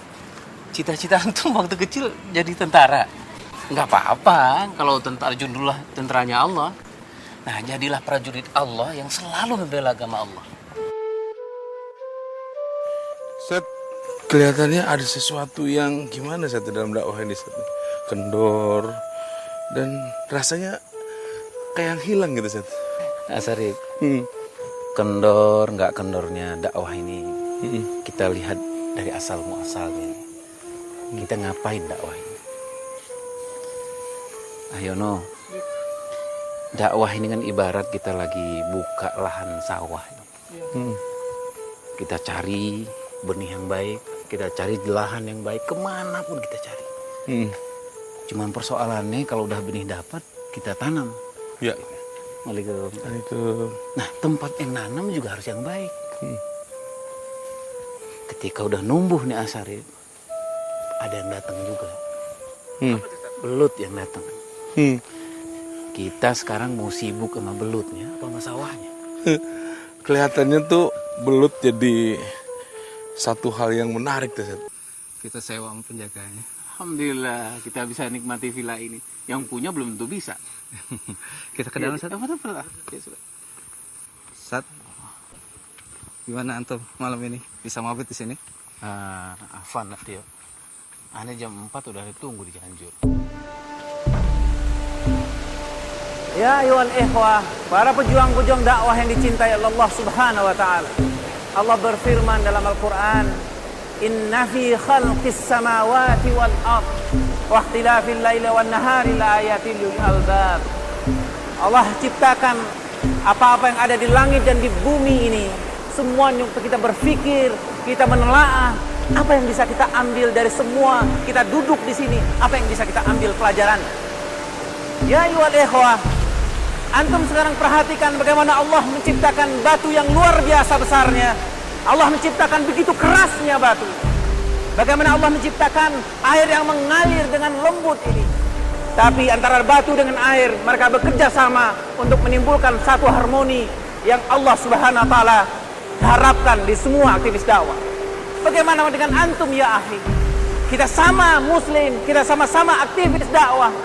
Cita-cita antum waktu kecil jadi tentara. Nggak apa-apa kalau tentara jundulah tentaranya Allah. Nah, jadilah prajurit Allah yang selalu membela agama Allah. Set, kelihatannya ada sesuatu yang gimana Set dalam dakwah ini, Set? Kendor dan rasanya kayak yang hilang gitu, Set. Asarif, kendor nggak kendornya dakwah ini kita lihat dari asal muasalnya. kita ngapain dakwah ini? Ayo no, dakwah ini kan ibarat kita lagi buka lahan sawah. Kita cari benih yang baik, kita cari lahan yang baik, kemanapun kita cari. Cuman persoalannya kalau udah benih dapat, kita tanam. Ya. Waalaikumsalam. Nah, tempat yang nanam juga harus yang baik. Ketika udah numbuh nih asari, ada yang datang juga. Belut yang datang. Kita sekarang mau sibuk sama belutnya apa sama sawahnya? Kelihatannya tuh belut jadi satu hal yang menarik tuh. Kita sewa sama penjaganya. Alhamdulillah kita bisa nikmati villa ini. Yang punya belum tentu bisa. Kita ke dalam, Sat. Sat, gimana antum malam ini? Bisa mabit di sini? Afan lah dia. Aneh jam 4 udah ditunggu di Cianjur. Ya ayuhal ikhwah, para pejuang-pejuang dakwah yang dicintai Allah Subhanahu wa taala. Allah berfirman dalam Al-Qur'an, "Inna fi khalqis samawati wal ard wa ikhtilafil laili wan nahari laayatil lil albab." Allah ciptakan apa-apa yang ada di langit dan di bumi ini. Semuanya untuk kita berpikir, kita menelaah apa yang bisa kita ambil dari semua kita duduk di sini, apa yang bisa kita ambil pelajaran. Ya ayuhal ikhwah, antum sekarang perhatikan bagaimana Allah menciptakan batu yang luar biasa besarnya. Allah menciptakan begitu kerasnya batu. Bagaimana Allah menciptakan air yang mengalir dengan lembut ini. Tapi antara batu dengan air, mereka bekerja sama untuk menimbulkan satu harmoni yang Allah Subhanahu wa taala harapkan di semua aktivis dakwah. Bagaimana dengan antum ya akhi? Kita sama muslim, kita sama-sama aktivis dakwah.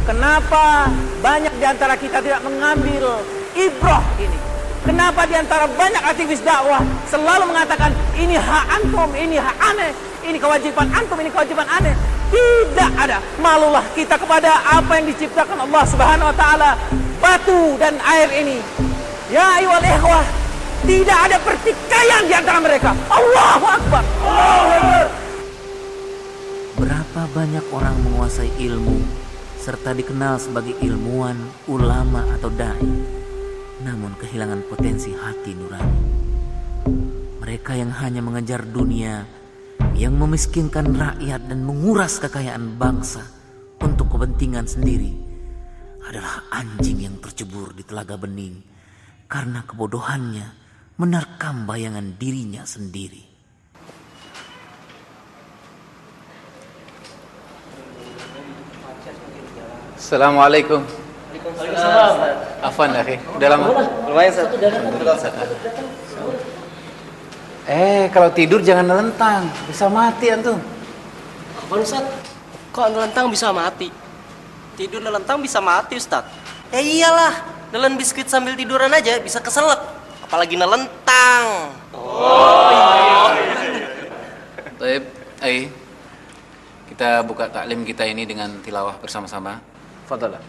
Kenapa banyak di antara kita tidak mengambil ibrah ini? Kenapa di antara banyak aktivis dakwah selalu mengatakan ini hak antum, ini hak aneh, ini kewajiban antum, ini kewajiban aneh? Tidak ada. Malulah kita kepada apa yang diciptakan Allah Subhanahu wa taala, batu dan air ini. Ya ayyuhal ikhwah, tidak ada pertikaian di antara mereka. Allahu Akbar. Allahu Akbar. Berapa banyak orang menguasai ilmu serta dikenal sebagai ilmuwan, ulama atau dai, namun kehilangan potensi hati nurani. Mereka yang hanya mengejar dunia, yang memiskinkan rakyat dan menguras kekayaan bangsa untuk kepentingan sendiri, adalah anjing yang tercebur di telaga bening karena kebodohannya menerkam bayangan dirinya sendiri. Assalamualaikum. Waalaikumsalam. Afwan akhi, udah lama? Lumayan, Sat. Kalau tidur jangan nelentang, bisa mati antum. Apaan, Ustaz? Kok nelentang bisa mati? Tidur nelentang bisa mati, Ustaz. Ya iyalah, nelen biskuit sambil tiduran aja bisa keselak, apalagi nelentang. Baik, kita buka taklim kita ini dengan tilawah bersama-sama. Fadhalah.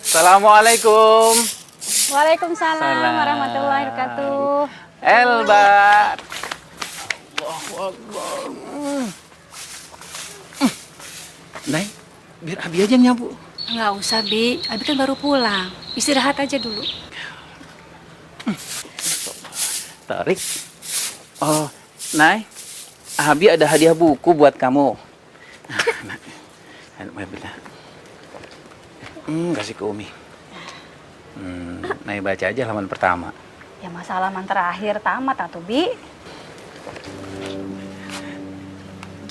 Assalamualaikum. Waalaikumsalam warahmatullahi wabarakatuh. Elbat. Allahu Akbar. Nay, biar Abi aja nyapu. Nggak usah, Bi. Abi kan baru pulang. Istirahat aja dulu. Tarik. Oh, Nay. Abi ada hadiah buku buat kamu. Kasih ke Umi. Nay baca aja halaman pertama. Ya masa halaman terakhir tamat atuh, Bi.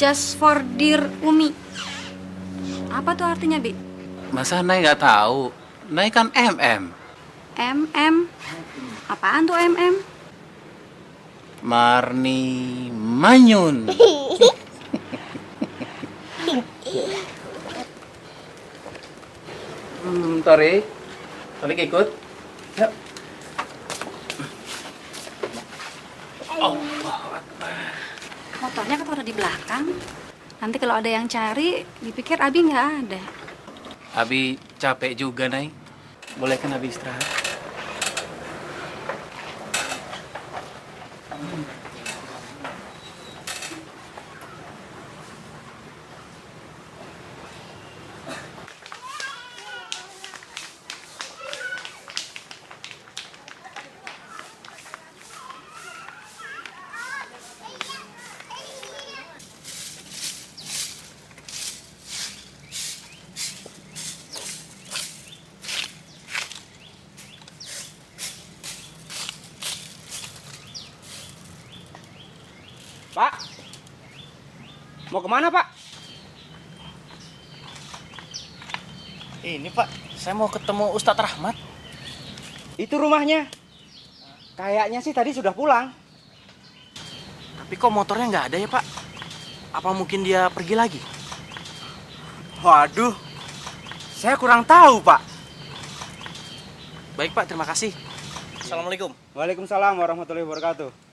Just for dear Umi. Apa tuh artinya, Bi? Masa Nay nggak tahu? Nay kan MM. MM. Apaan tuh MM? Marni Manyun. Tori ikut. Yuk. Motornya kan taruh di belakang. Nanti kalau ada yang cari, dipikir Abi nggak ada. Abi capek juga, Nay. Boleh kan Abi istirahat? Pak, mau kemana Pak? Ini Pak, saya mau ketemu Ustadz Rahmat. Itu rumahnya. Kayaknya sih tadi sudah pulang. Tapi kok motornya nggak ada ya Pak? Apa mungkin dia pergi lagi? Waduh, saya kurang tahu Pak. Baik Pak, terima kasih. Assalamualaikum. Waalaikumsalam warahmatullahi wabarakatuh.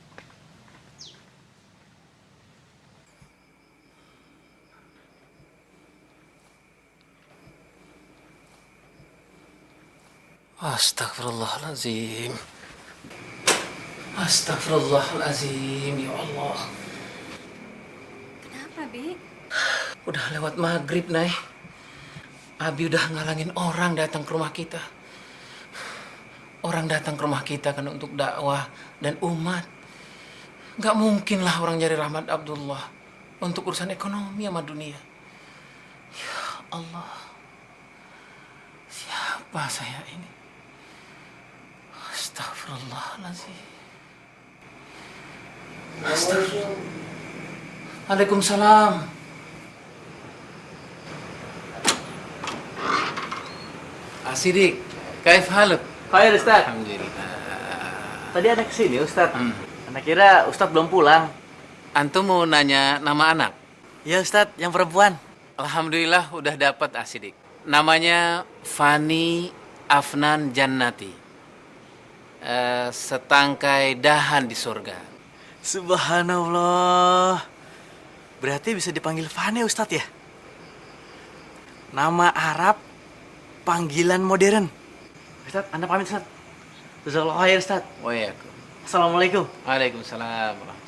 Astagfirullahaladzim. Astagfirullahaladzim, ya Allah. Kenapa, Bi? Udah lewat maghrib, Nay. Abi udah ngalangin orang datang ke rumah kita. Orang datang ke rumah kita kan untuk dakwah dan umat. Gak mungkin lah orang nyari Rahmat Abdullah untuk urusan ekonomi sama dunia. Ya Allah. Siapa saya ini? Astagfirullahaladzim. Astagfirullah. Waalaikumsalam. Asidik, kaif haluk? Khair Ustaz. Alhamdulillah. Tadi anak kesini Ustaz. Anak kira Ustaz belum pulang. Antum mau nanya nama anak? Iya Ustaz, yang perempuan. Alhamdulillah udah dapat Asidik. Namanya Fani Afnan Jannati. Setangkai dahan di surga. Subhanallah. Berarti bisa dipanggil Fani Ustaz ya? Nama Arab, panggilan modern. Ustaz, Anda pamit Ustaz. Jazakallahu khair Ustaz. Waalaikumsalam. Assalamualaikum. Waalaikumsalam warahmatullahi.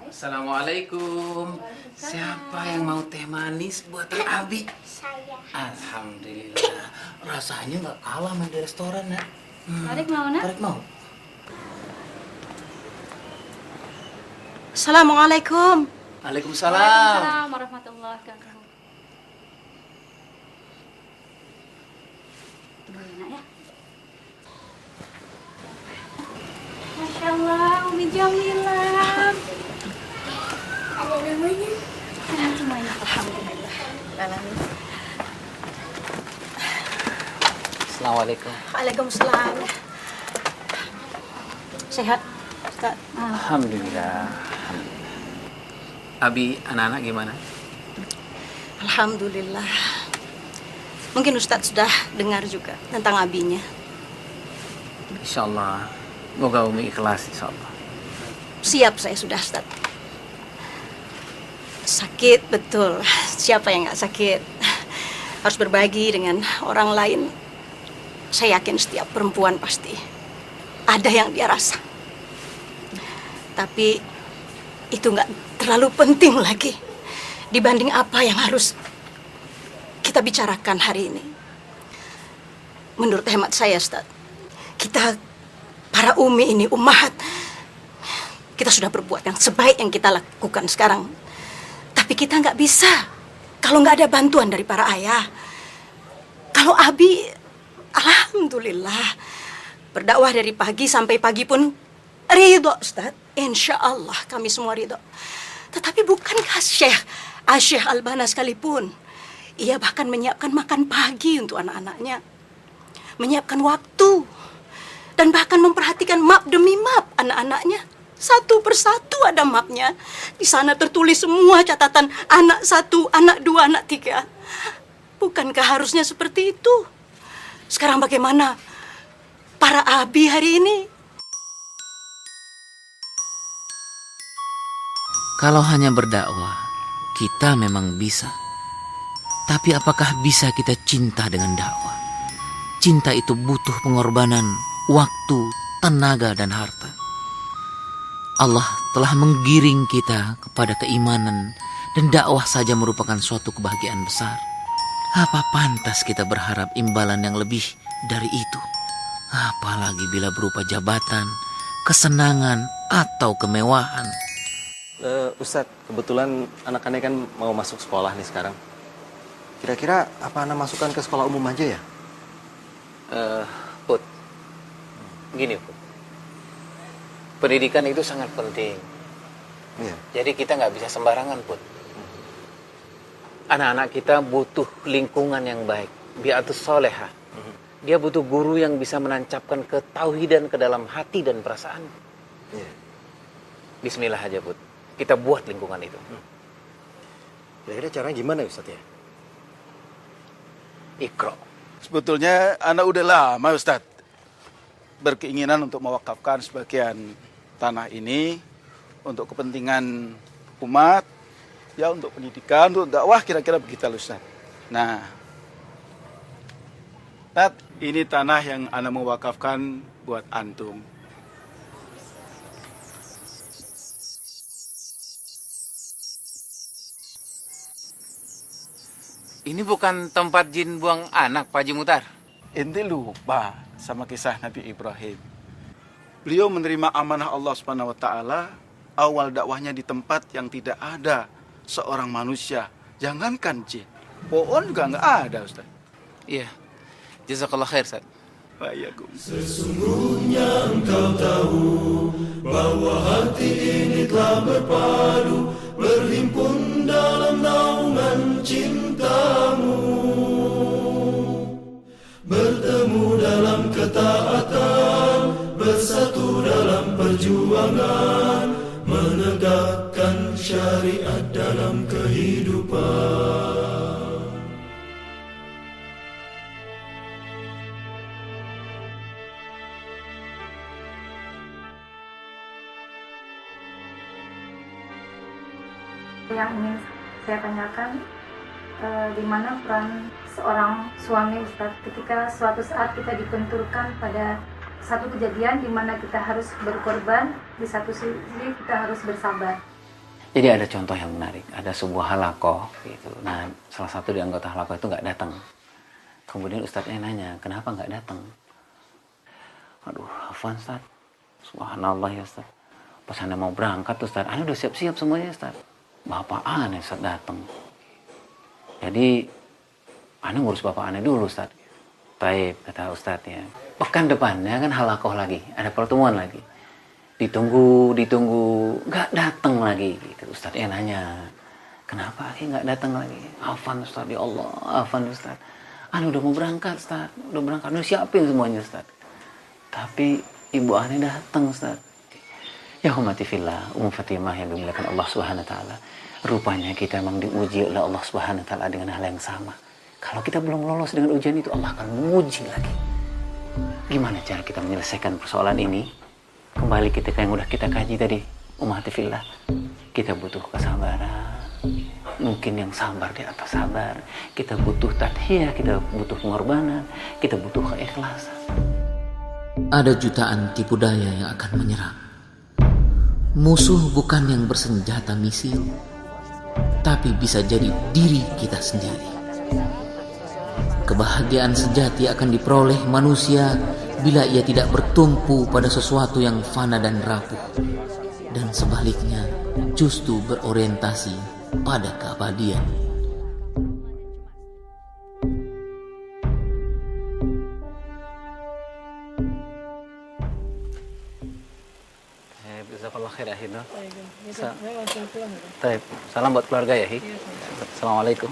Assalamualaikum. Siapa yang mau teh manis buatan Abi? Saya. Alhamdulillah. Rasanya nggak kalah sama di restoran, Nak. Tarik mau, Nak? Tarik mau. Assalamualaikum. Waalaikumsalam. Waalaikumsalam warahmatullahi wabarakatuh. Boleh, Nak, ya? Masya Allah, Umi Jamilah. Ada namanya? Sehat semuanya. Alhamdulillah. Assalamualaikum. Waalaikumsalam. Sehat, Ustaz? Alhamdulillah. Abi, anak-anak gimana? Alhamdulillah. Mungkin Ustaz sudah dengar juga tentang abinya. Insya Allah. Moga Umi ikhlas, insya Allah. Siap saya sudah, Ustaz. Sakit, betul. Siapa yang nggak sakit? Harus berbagi dengan orang lain. Saya yakin setiap perempuan pasti ada yang dia rasa. Tapi itu nggak terlalu penting lagi dibanding apa yang harus kita bicarakan hari ini. Menurut hemat saya, Ustaz, kita para umi ini, ummahat, kita sudah berbuat yang sebaik yang kita lakukan sekarang. Tapi kita nggak bisa kalau nggak ada bantuan dari para ayah. Kalau Abi, alhamdulillah, berdakwah dari pagi sampai pagi pun ridho, Ustaz. Insya Allah kami semua ridho. Tetapi bukankah Syekh Al-Bana sekalipun, ia bahkan menyiapkan makan pagi untuk anak-anaknya, menyiapkan waktu, dan bahkan memperhatikan map demi map anak-anaknya. Satu persatu ada mapnya. Di sana tertulis semua catatan anak 1, anak 2, anak 3. Bukankah harusnya seperti itu? Sekarang bagaimana para abi hari ini? Kalau hanya berdakwah, kita memang bisa. Tapi apakah bisa kita cinta dengan dakwah? Cinta itu butuh pengorbanan, waktu, tenaga, dan harta. Allah telah menggiring kita kepada keimanan, dan dakwah saja merupakan suatu kebahagiaan besar. Apa pantas kita berharap imbalan yang lebih dari itu? Apalagi bila berupa jabatan, kesenangan, atau kemewahan. Ustadz, kebetulan anak-anak kan mau masuk sekolah nih sekarang. Kira-kira apa anak masukkan ke sekolah umum aja ya? Put, gini Put, pendidikan itu sangat penting. Iya. Jadi kita nggak bisa sembarangan Put. Anak-anak kita butuh lingkungan yang baik, bi'atus solehah. Dia butuh guru yang bisa menancapkan ketauhidan ke dalam hati dan perasaan. Iya. Bismillah aja Put, kita buat lingkungan itu. Kira-kira caranya gimana Ustadz ya? Iqra. Sebetulnya anak udah lama Ustadz berkeinginan untuk mewakafkan sebagian tanah ini untuk kepentingan umat, ya untuk pendidikan, untuk dakwah, kira-kira begitu Ustadz. Nah, Ustadz, ini tanah yang anak mewakafkan buat antum. Ini bukan tempat jin buang anak, Pak Haji Muhtar. Ente lupa sama kisah Nabi Ibrahim. Beliau menerima amanah Allah Subhanahu wa taala, awal dakwahnya di tempat yang tidak ada seorang manusia. Jangankan jin, pohon juga nggak ada, Ustaz. Iya. Jazakallah khair, Ustaz. Waalaikumsalam. Sesungguhnya engkau tahu bahwa hati ini telah berpadu, berhimpun dalam naungan cintamu, bertemu dalam ketaatan, bersatu dalam perjuangan, menegakkan syariat dalam kehidupan. Yang ingin saya tanyakan, di mana peran seorang suami, Ustaz, ketika suatu saat kita dibenturkan pada satu kejadian di mana kita harus berkorban, di satu sisi kita harus bersabar. Jadi ada contoh yang menarik, ada sebuah halakoh gitu. Nah, salah satu di anggota halakoh itu nggak datang. Kemudian Ustadznya nanya, kenapa nggak datang? Aduh, Afwan Ustadz, subhanallah ya Ustadz. Pas Anda mau berangkat Ustadz, Anda udah siap-siap semuanya Ustadz. Bapak aneh Ustadz datang. Jadi Anda ngurus bapak aneh dulu Ustadz. Taib, kata Ustadznya. Pekan depannya kan halakoh lagi, ada pertemuan lagi. Ditunggu, nggak datang lagi. Gitu. Ustadznya nanya, kenapa nggak datang lagi? Afan Ustadz, ya Allah, Afan Ustadz. Anda udah mau berangkat Ustadz, udah siapin semuanya Ustadz. Tapi ibu aneh datang Ustadz. Ya hormati fillah, Fatimah yang dimuliakan Allah Subhanahu wa taala. Rupanya kita memang diuji oleh Allah Subhanahu wa taala dengan hal yang sama. Kalau kita belum lolos dengan ujian itu, Allah akan menguji lagi. Gimana cara kita menyelesaikan persoalan ini? Kembali ketika yang udah kita kaji tadi, ummati fillah. Kita butuh kesabaran. Mungkin yang sabar di atas sabar. Kita butuh tadhiyah, kita butuh pengorbanan, kita butuh keikhlasan. Ada jutaan tipu daya yang akan menyerang. Musuh bukan yang bersenjata misil, tapi bisa jadi diri kita sendiri. Kebahagiaan sejati akan diperoleh manusia bila ia tidak bertumpu pada sesuatu yang fana dan rapuh, dan sebaliknya justru berorientasi pada keabadian. Jazakallah khair ya Hino. Salam buat keluarga ya Hi. Assalamualaikum.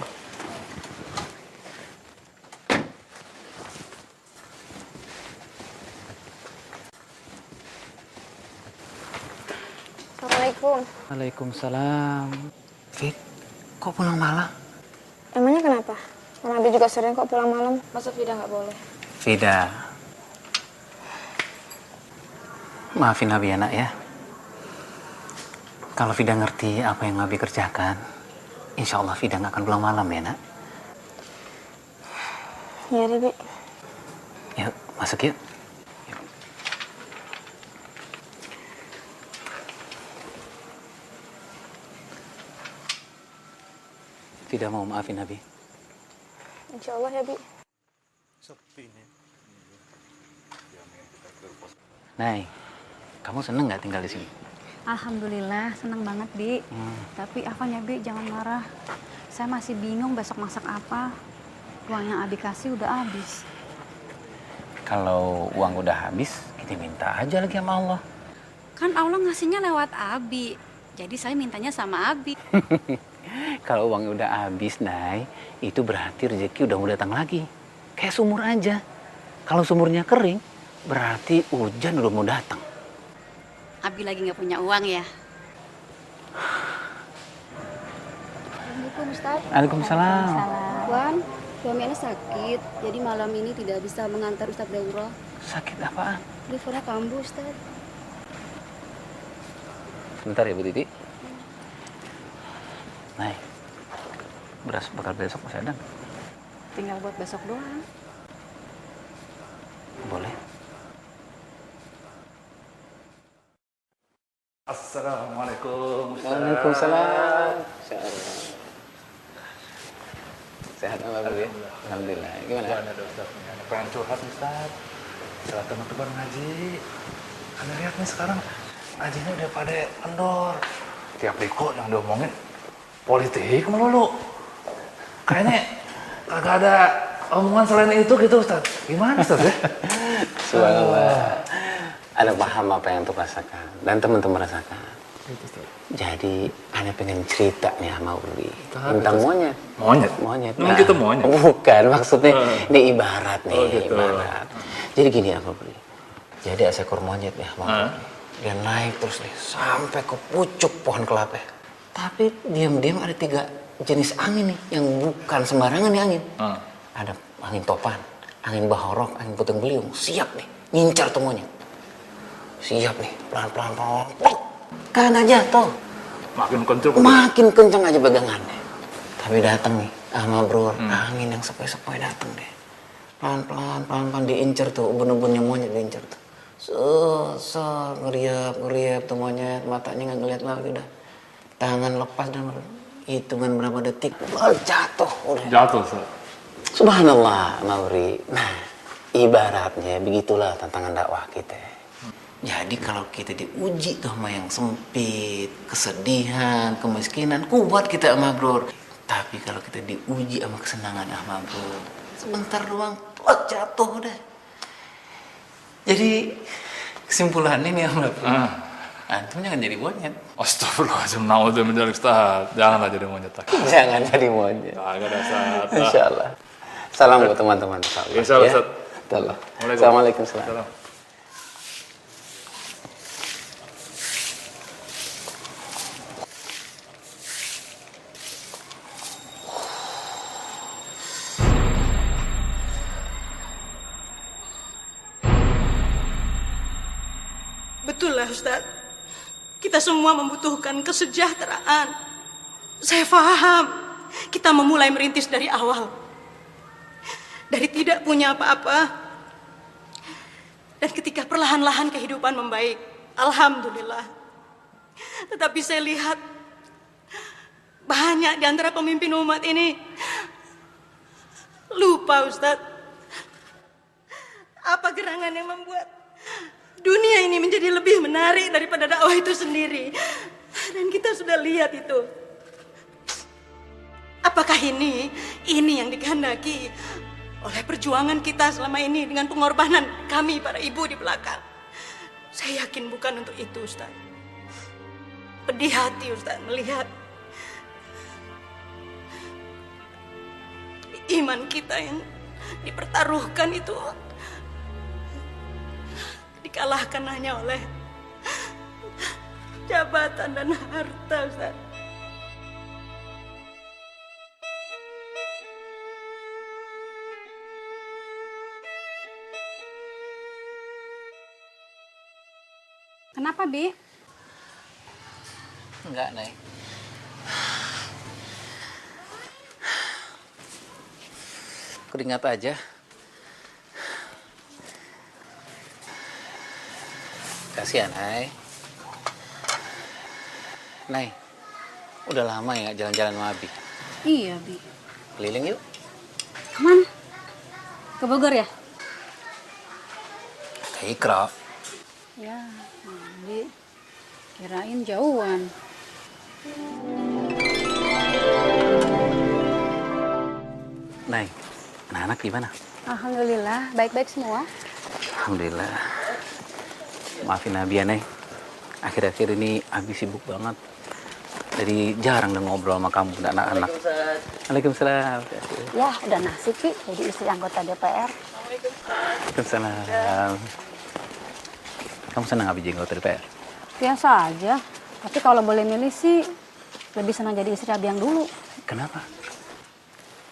Assalamualaikum. Waalaikumsalam. Fit, kok pulang malam? Emangnya kenapa? Nabi juga sering kok pulang malam. Masa Fida nggak boleh? Fida, maafin Nabi ya nak ya. Kalau Fida ngerti apa yang Nabi kerjakan, insya Allah Fida nggak akan pulang malam ya nak. Iya deh Bi. Yuk masuk yuk. Fida mau maafin Nabi. Insya Allah ya Bi. Nay, kamu seneng nggak tinggal di sini? Alhamdulillah, senang banget, Bi. Tapi Afan ya, Bi, jangan marah. Saya masih bingung besok masak apa. Uang yang Abi kasih udah habis. Kalau uang udah habis, kita minta aja lagi sama Allah. Kan Allah ngasihnya lewat Abi. Jadi saya mintanya sama Abi. Kalau uang udah habis, Nay, itu berarti rezeki udah mau datang lagi. Kayak sumur aja. Kalau sumurnya kering, berarti hujan udah mau datang. Abi lagi nggak punya uang ya? Assalamualaikum Ustaz. Waalaikumsalam. Wan, suami Ana sakit, jadi malam ini tidak bisa mengantar Ustaz daurah. Sakit apaan? Livernya kambuh Ustaz. Bentar ya Bu Titi. Nay, beras bakal besok masih ada? Tinggal buat besok doang. Boleh. Assalamualaikum. Waalaikumsalam. Sehat apa Bu ya? Alhamdulillah. Gimana? Gimana Ustaz? Pengen curhat Ustaz. Setelah teman-teman ngaji. Anda lihat nih sekarang ngajinya udah pada kendor. Tiap diko yang diomongin politik melulu. Kayaknya kagak ada omongan selain itu gitu Ustaz. Gimana Ustaz ya? Subhanallah. Ada paham apa yang untuk rasakan dan teman-teman rasakan. Jadi, Ana pengen cerita nih sama Uli tentang monyet. Monyet? Monyet. Emang kita monyet? Bukan, maksudnya ini ibarat nih. Oh, gitu. Ibarat. Jadi gini apa Uli? Jadi ada seekor monyet ya, dia naik terus nih sampai ke pucuk pohon kelapa. Tapi diam-diam ada 3 jenis angin nih yang bukan sembarangan nih angin. Ada angin topan, angin bahorok, angin puting beliung. Siap nih, ngincar tuh monyet. Siap nih, pelan-pelan. Karena jatuh. Makin kenceng. Makin kenceng aja pegangannya. Tapi datang nih, sama bro, angin yang sepoi-sepoi datang deh. Pelan-pelan diincer tuh, ubun-ubunnya monyet diincer tuh. Ngeriap tuh monyet, matanya nggak ngeliat lagi udah. Tangan lepas dan hitungan berapa detik, jatuh udah. Jatuh, Ustaz. Subhanallah, Mauri. Nah, ibaratnya begitulah tantangan dakwah kita. Jadi kalau kita diuji tuh sama yang sempit, kesedihan, kemiskinan, kuat kita sama bro. Tapi kalau kita diuji sama kesenangan sama bro, sebentar doang, jatuh udah. Jadi kesimpulannya nih sama bro, antum jangan jadi monyet. Astagfirullahaladzim, naudzubillah Ustaz. Janganlah jadi monyet. Jangan jadi monyet. Agak ada Ustaz. Insyaallah. Salam buat teman-teman. Insyaallah Ustaz. Assalamualaikum. Betul lah Ustaz. Kita semua membutuhkan kesejahteraan. Saya paham. Kita memulai merintis dari awal. Dari tidak punya apa-apa. Dan ketika perlahan-lahan kehidupan membaik. Alhamdulillah. Tetapi saya lihat banyak di antara pemimpin umat ini lupa Ustaz. Apa gerangan yang membuat dunia ini menjadi lebih menarik daripada dakwah itu sendiri. Dan kita sudah lihat itu. Apakah ini yang dikehendaki oleh perjuangan kita selama ini dengan pengorbanan kami para ibu di belakang? Saya yakin bukan untuk itu Ustaz. Pedih hati Ustaz melihat iman kita yang dipertaruhkan itu dikalahkan hanya oleh jabatan dan harta Ustaz. Kenapa, Bi? Enggak, Nay. Keringat aja. Kasihan, Nay. Nay, udah lama ya nggak jalan-jalan sama Abi? Iya, Bi. Keliling yuk. Kemana? Ke Bogor ya? Ke Ikra. Ya, Bi. Kirain jauhan. Nay, anak-anak gimana? Alhamdulillah, baik-baik semua. Alhamdulillah. Maafin Abi ya, Nay. Akhir-akhir ini Abi sibuk banget. Jadi jarang udah ngobrol sama kamu dan anak-anak. Waalaikumsalam. Ya, udah nasib, Pi. Jadi istri anggota DPR. Waalaikumsalam. Kamu senang Abi jadi anggota DPR? Biasa aja. Tapi kalau boleh milih sih, lebih senang jadi istri Abi yang dulu. Kenapa?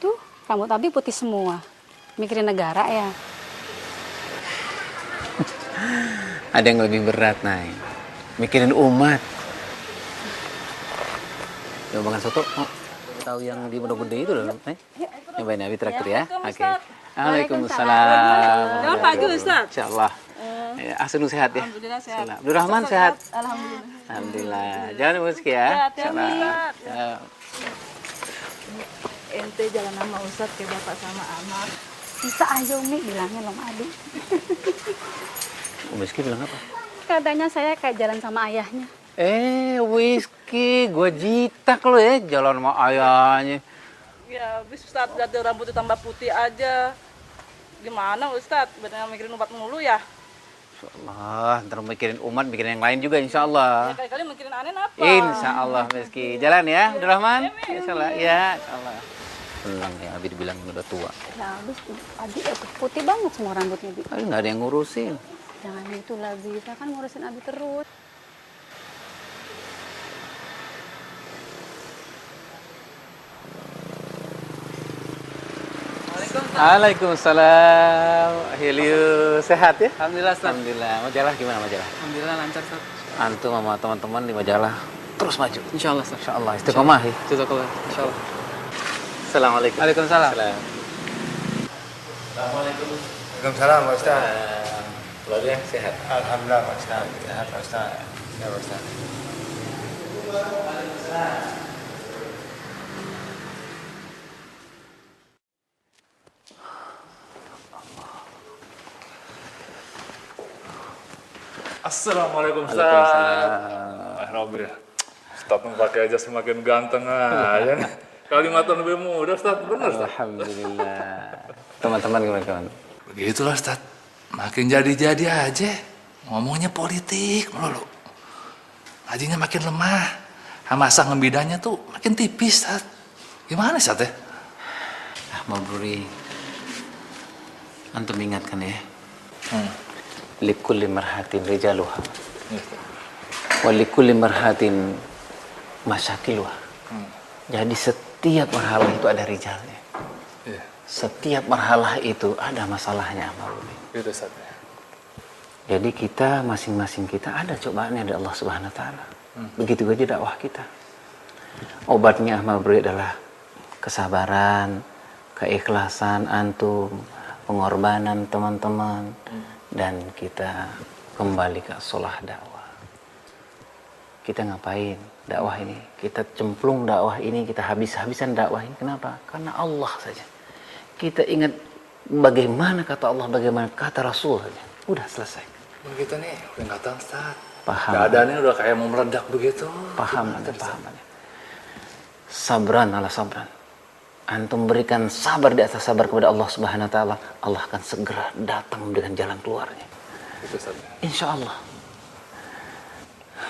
Tuh, rambut Abi putih semua. Mikirin negara ya. Ada yang lebih berat, Nay. Mikirin umat. Coba makan soto. Oh, tahu yang di Pondok Gede itu loh, Nay. Nyobain Abi traktir ya. Oke. Waalaikumsalam. Selamat pagi, Ustaz. Insyaallah. Ya, Asun sehat ya. Alhamdulillah sehat. Abdurrahman sehat. Alhamdulillah. Alhamdulillah. Jangan muski ya. Insyaallah. Ya. Ente jalan sama Ustaz ke bapak sama anak. Bisa aja Umi bilangnya Om Adi. Miski bilang apa? Katanya saya kayak jalan sama ayahnya. Whisky, gua jitak lo ya jalan sama ayahnya. Ya, habis Ustaz lihat rambutnya tambah putih aja. Gimana Ustaz? Benar mikirin umat mulu ya? Insyaallah, ntar mikirin umat, mikirin yang lain juga insyaallah. Ya kali-kali mikirin aneh apa? Insyaallah Miski. Jalan ya, Abdurrahman. Insyaallah. Ya, insyaallah. Senang ya, Abi dibilang udah tua. Ya habis Abi putih banget semua rambutnya, Bi. Abi nggak ada yang ngurusin. Jangan gitu lah, Bi. Saya kan ngurusin Abi terus. Waalaikumsalam. Heliu sehat ya? Alhamdulillah, Ustaz. Alhamdulillah. Majalah gimana majalah? Alhamdulillah lancar, Ustaz. Antum sama teman-teman di majalah terus maju. Insyaallah, Ustaz. Insyaallah. Istiqomah ya. Jazakallah. Insyaallah. Assalamualaikum. Waalaikumsalam. Assalamualaikum. Waalaikumsalam, Pak Ustaz. Keluarga sehat? Alhamdulillah, Pak Ustaz. Sehat, Pak Ustaz. Ya, Pak Ustaz. Assalamualaikum Ustaz. Robby. Ustaz pakai aja semakin ganteng aja nih. Kalimatnya lebih mudah Ustaz, benar Ustaz. Alhamdulillah. Teman-teman gimana kawan? Begitulah Ustaz. Makin jadi-jadi aja. Ngomongnya politik melulu. Ngajinya makin lemah. Masa ngebidanya tuh makin tipis Ustaz. Gimana Ustaz ya? Mabruri. Antum ingatkan ya. Likulli marhatin rijaluha wa likulli marhatin masyakiluha. Jadi setiap marhalah itu ada rijalnya. Setiap marhalah itu ada masalahnya. Itu saja. Jadi kita masing-masing kita ada cobaannya dari Allah Subhanahu wa taala. Begitu aja dakwah kita. Obatnya Mabruri adalah kesabaran, keikhlasan antum, pengorbanan teman-teman. Dan kita kembali ke sholah dakwah. Kita ngapain dakwah ini? Kita cemplung dakwah ini, kita habis-habisan dakwah ini. Kenapa? Karena Allah saja. Kita ingat bagaimana kata Allah, bagaimana kata Rasul saja. Udah selesai. Kita nih udah nggak tahu Ustaz. Paham. Keadaannya udah kayak mau meledak begitu. Paham, paham. Sabran ala sabran. Antum berikan sabar di atas sabar kepada Allah Subhanahu wa taala, Allah akan segera datang dengan jalan keluarnya. Itu saja. Insyaallah.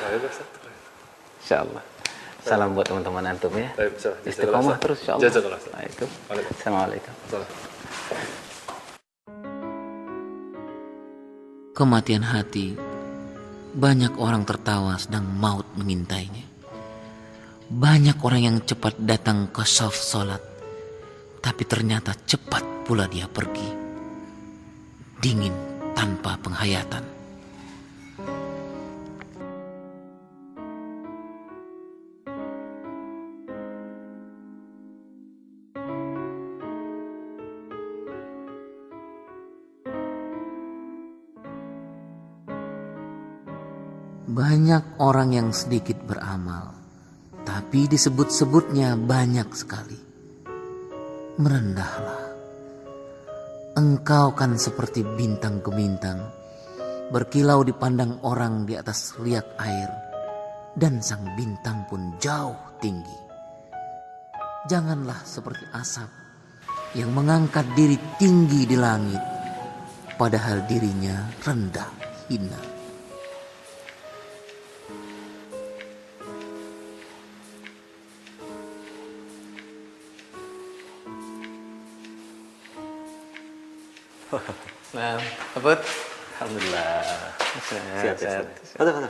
Baik, Ustaz. Insyaallah. Salam buat teman-teman antum ya. Baik, istiqomah terus insyaallah. Jazakallah. Assalamualaikum. Kematian hati, banyak orang tertawa sedang maut mengintainya. Banyak orang yang cepat datang ke shaf salat, tapi ternyata cepat pula dia pergi, dingin tanpa penghayatan. Banyak orang yang sedikit beramal, tapi disebut-sebutnya banyak sekali. Merendahlah. Engkau kan seperti bintang gemintang, berkilau dipandang orang di atas riak air, dan sang bintang pun jauh tinggi. Janganlah seperti asap yang mengangkat diri tinggi di langit, padahal dirinya rendah hina. Nah, Abut. Alhamdulillah. Sehat. Silakan.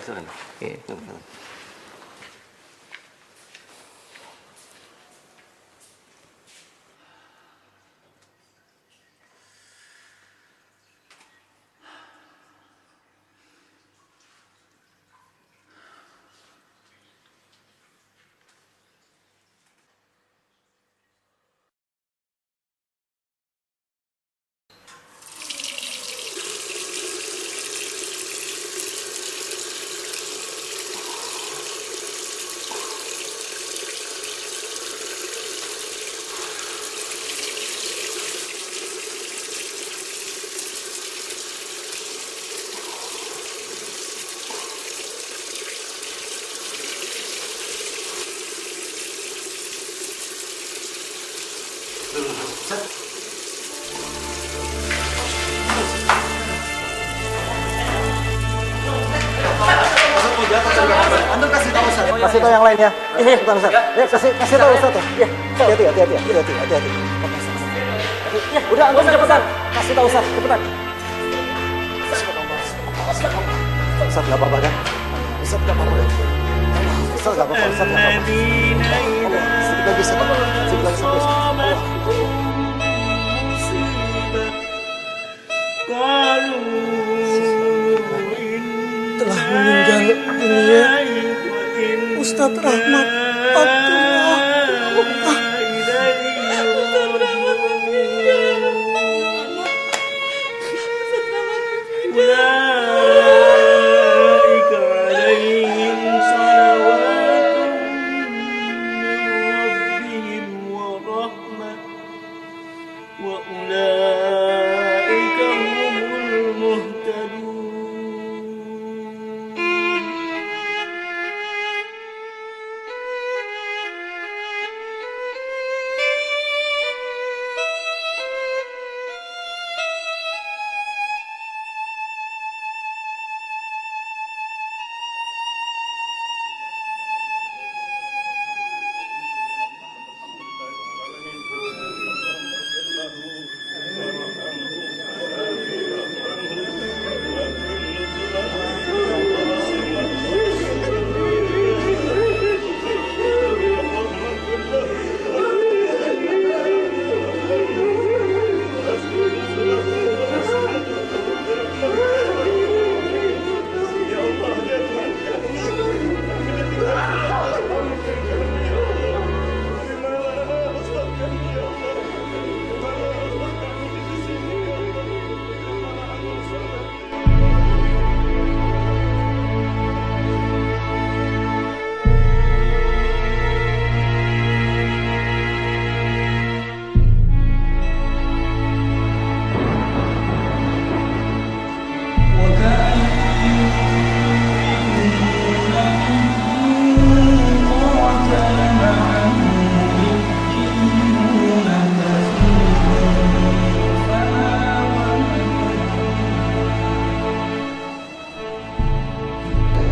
Antum kasih tahu Ustaz. Kasih tahu yang lainnya. Bukan Ustaz. Ya, kasih tahu Ustaz. Ya. Hati-hati. Ya, udah antum cepetan. Kasih tahu Ustaz, cepetan. Ustaz enggak apa-apa kan? Ustaz enggak apa-apa. Ustaz enggak apa-apa. Sedikit lagi sampai. Telah meninggal dunia Ustadz Rahmat Abdullah.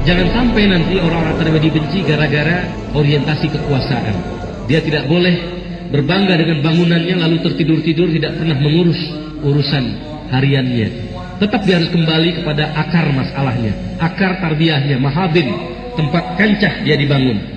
Jangan sampai nanti orang-orang terjadi benci gara-gara orientasi kekuasaan. Dia tidak boleh berbangga dengan bangunannya lalu tertidur-tidur tidak pernah mengurus urusan hariannya. Tetap dia harus kembali kepada akar masalahnya, akar tarbiyahnya, mahabin, tempat kancah dia dibangun.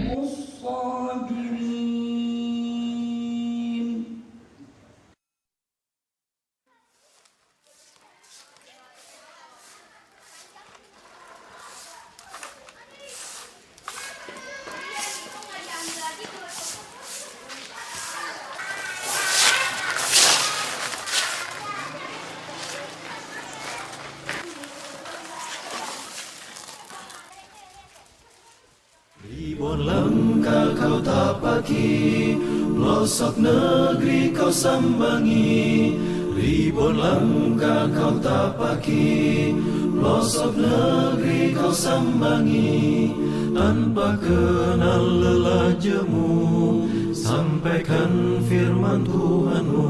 Ribuan langkah kau tapaki, pelosok negeri kau sambangi, Ribuan langkah kau tapaki, pelosok negeri kau sambangi, tanpa kenal lelah jemu, sampaikan firman Tuhanmu.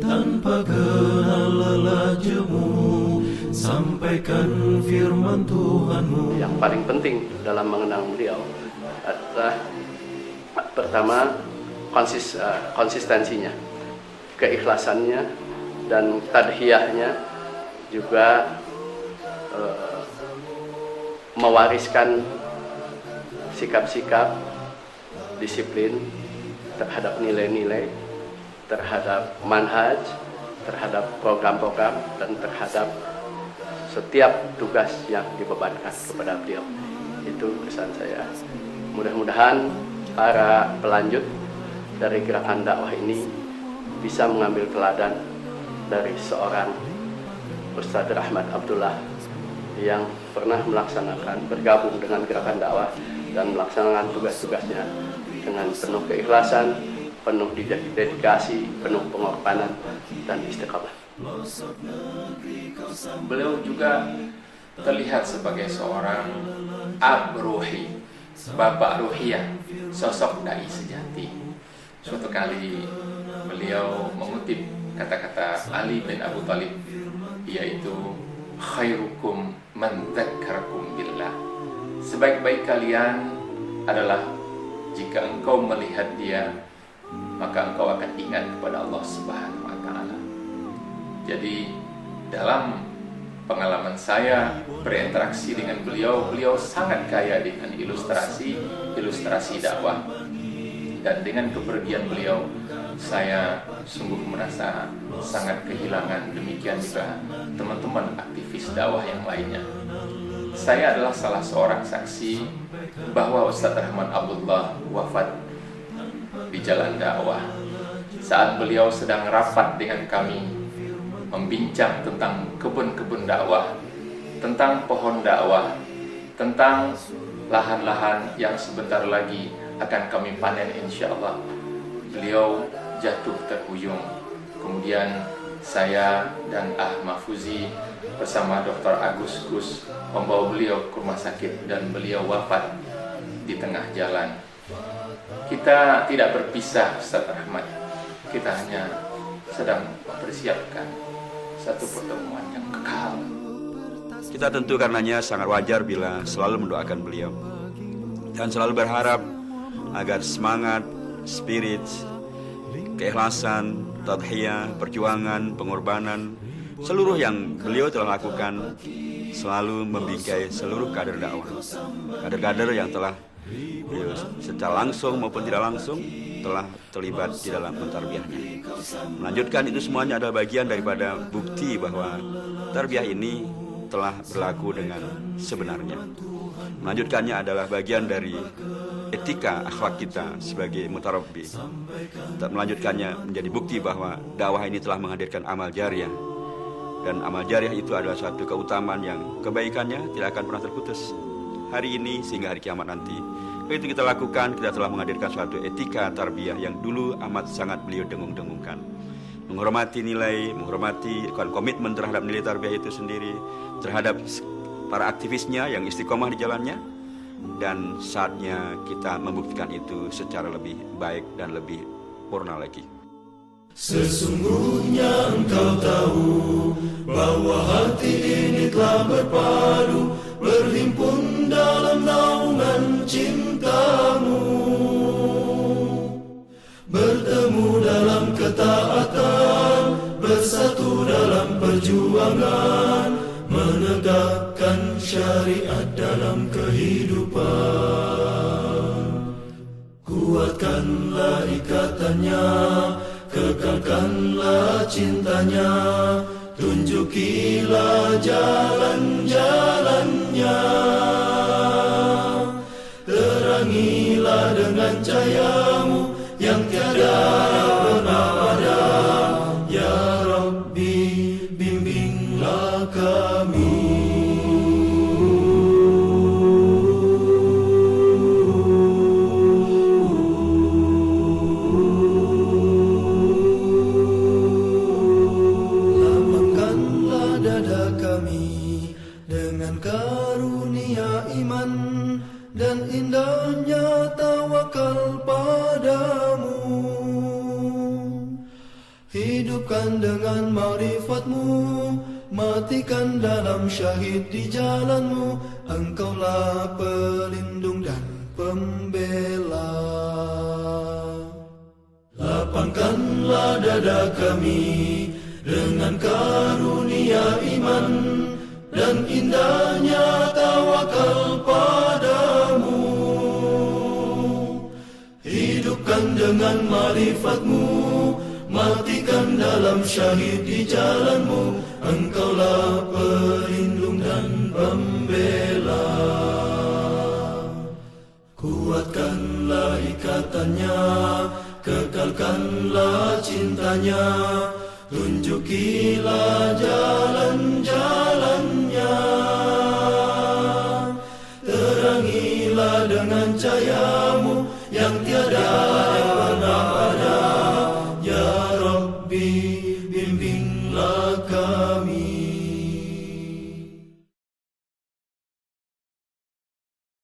Tanpa kenal lelah jemu, sampaikan firman Tuhanmu. Yang paling penting dalam mengenang beliau adalah pertama konsistensinya, keikhlasannya, dan tadhiyahnya, juga mewariskan sikap-sikap disiplin terhadap nilai-nilai, terhadap manhaj, terhadap program-program, dan terhadap setiap tugas yang dibebankan kepada beliau. Itu kesan saya. Mudah-mudahan para pelanjut dari gerakan dakwah ini bisa mengambil teladan dari seorang Ustadz Rahmat Abdullah yang pernah bergabung dengan gerakan dakwah dan melaksanakan tugas-tugasnya dengan penuh keikhlasan, penuh dedikasi, penuh pengorbanan, dan istiqamah. Beliau juga terlihat sebagai seorang ab ruhi, bapak ruhiyah, sosok dai sejati. Suatu kali beliau mengutip kata-kata Ali bin Abu Thalib, yaitu khairukum man dzakarakum billah. Sebaik-baik kalian adalah jika engkau melihat dia, maka engkau akan ingat kepada Allah Subhanahu wa Ta'ala. Jadi dalam pengalaman saya berinteraksi dengan beliau, beliau sangat kaya dengan ilustrasi dakwah. Dan dengan kepergian beliau, saya sungguh merasa sangat kehilangan. Demikian juga teman-teman aktivis dakwah yang lainnya. Saya adalah salah seorang saksi bahwa Ustadz Rahmat Abdullah wafat di jalan dakwah saat beliau sedang rapat dengan kami membincang tentang kebun-kebun dakwah, tentang pohon dakwah, tentang lahan-lahan yang sebentar lagi akan kami panen insya Allah. Beliau jatuh terhuyung. Kemudian saya dan Mahfuzi bersama Dr. Agus Gus membawa beliau ke rumah sakit dan beliau wafat di tengah jalan. Kita tidak berpisah, Ustadz Rahmat. Kita hanya sedang mempersiapkan satu pertemuan yang kekal. Kita tentu karenanya sangat wajar bila selalu mendoakan beliau dan selalu berharap agar semangat, spirit, keikhlasan, tadhiyah, perjuangan, pengorbanan, seluruh yang beliau telah lakukan selalu membingkai seluruh kader dakwah. Kader-kader yang telah secara langsung maupun tidak langsung telah terlibat di dalam mentarbiyahnya. Melanjutkan itu semuanya adalah bagian daripada bukti bahwa tarbiyah ini telah berlaku dengan sebenarnya. Melanjutkannya adalah bagian dari etika akhlak kita sebagai mutarabbi. Melanjutkannya menjadi bukti bahwa dakwah ini telah menghadirkan amal jariah. Dan amal jariah itu adalah suatu keutamaan yang kebaikannya tidak akan pernah terputus hari ini sehingga hari kiamat nanti. Begitu kita lakukan, kita telah menghadirkan suatu etika tarbiyah yang dulu amat sangat beliau dengung-dengungkan. Menghormati nilai, menghormati komitmen terhadap nilai tarbiyah itu sendiri, terhadap para aktivisnya yang istiqomah di jalannya, dan saatnya kita membuktikan itu secara lebih baik dan lebih purna lagi. Sesungguhnya engkau tahu bahwa hati ini telah berpadu, berhimpun dalam naungan cintamu, bertemu dalam ketaatan, bersatu dalam perjuangan, menegakkan syariat dalam kehidupan. Kuatkanlah ikatannya, kekalkanlah cintanya, tunjukilah jalan-jalannya, terangilah dengan cahayamu yang tiada pernah padam. Ya Rabbi, bimbinglah kami. dengan karunia iman dan indahnya tawakal padamu. Hidupkan dengan ma'rifatmu, matikan dalam syahid di jalanmu. Engkaulah pelindung dan pembela. Lapangkanlah dada kami dengan karunia iman dan indahnya tawakal padamu. Hidupkan dengan ma'rifatmu, matikan dalam syahid di jalanmu. Engkaulah pelindung dan pembela. Kuatkanlah ikatannya, kekalkanlah cintanya, tunjukilah jalan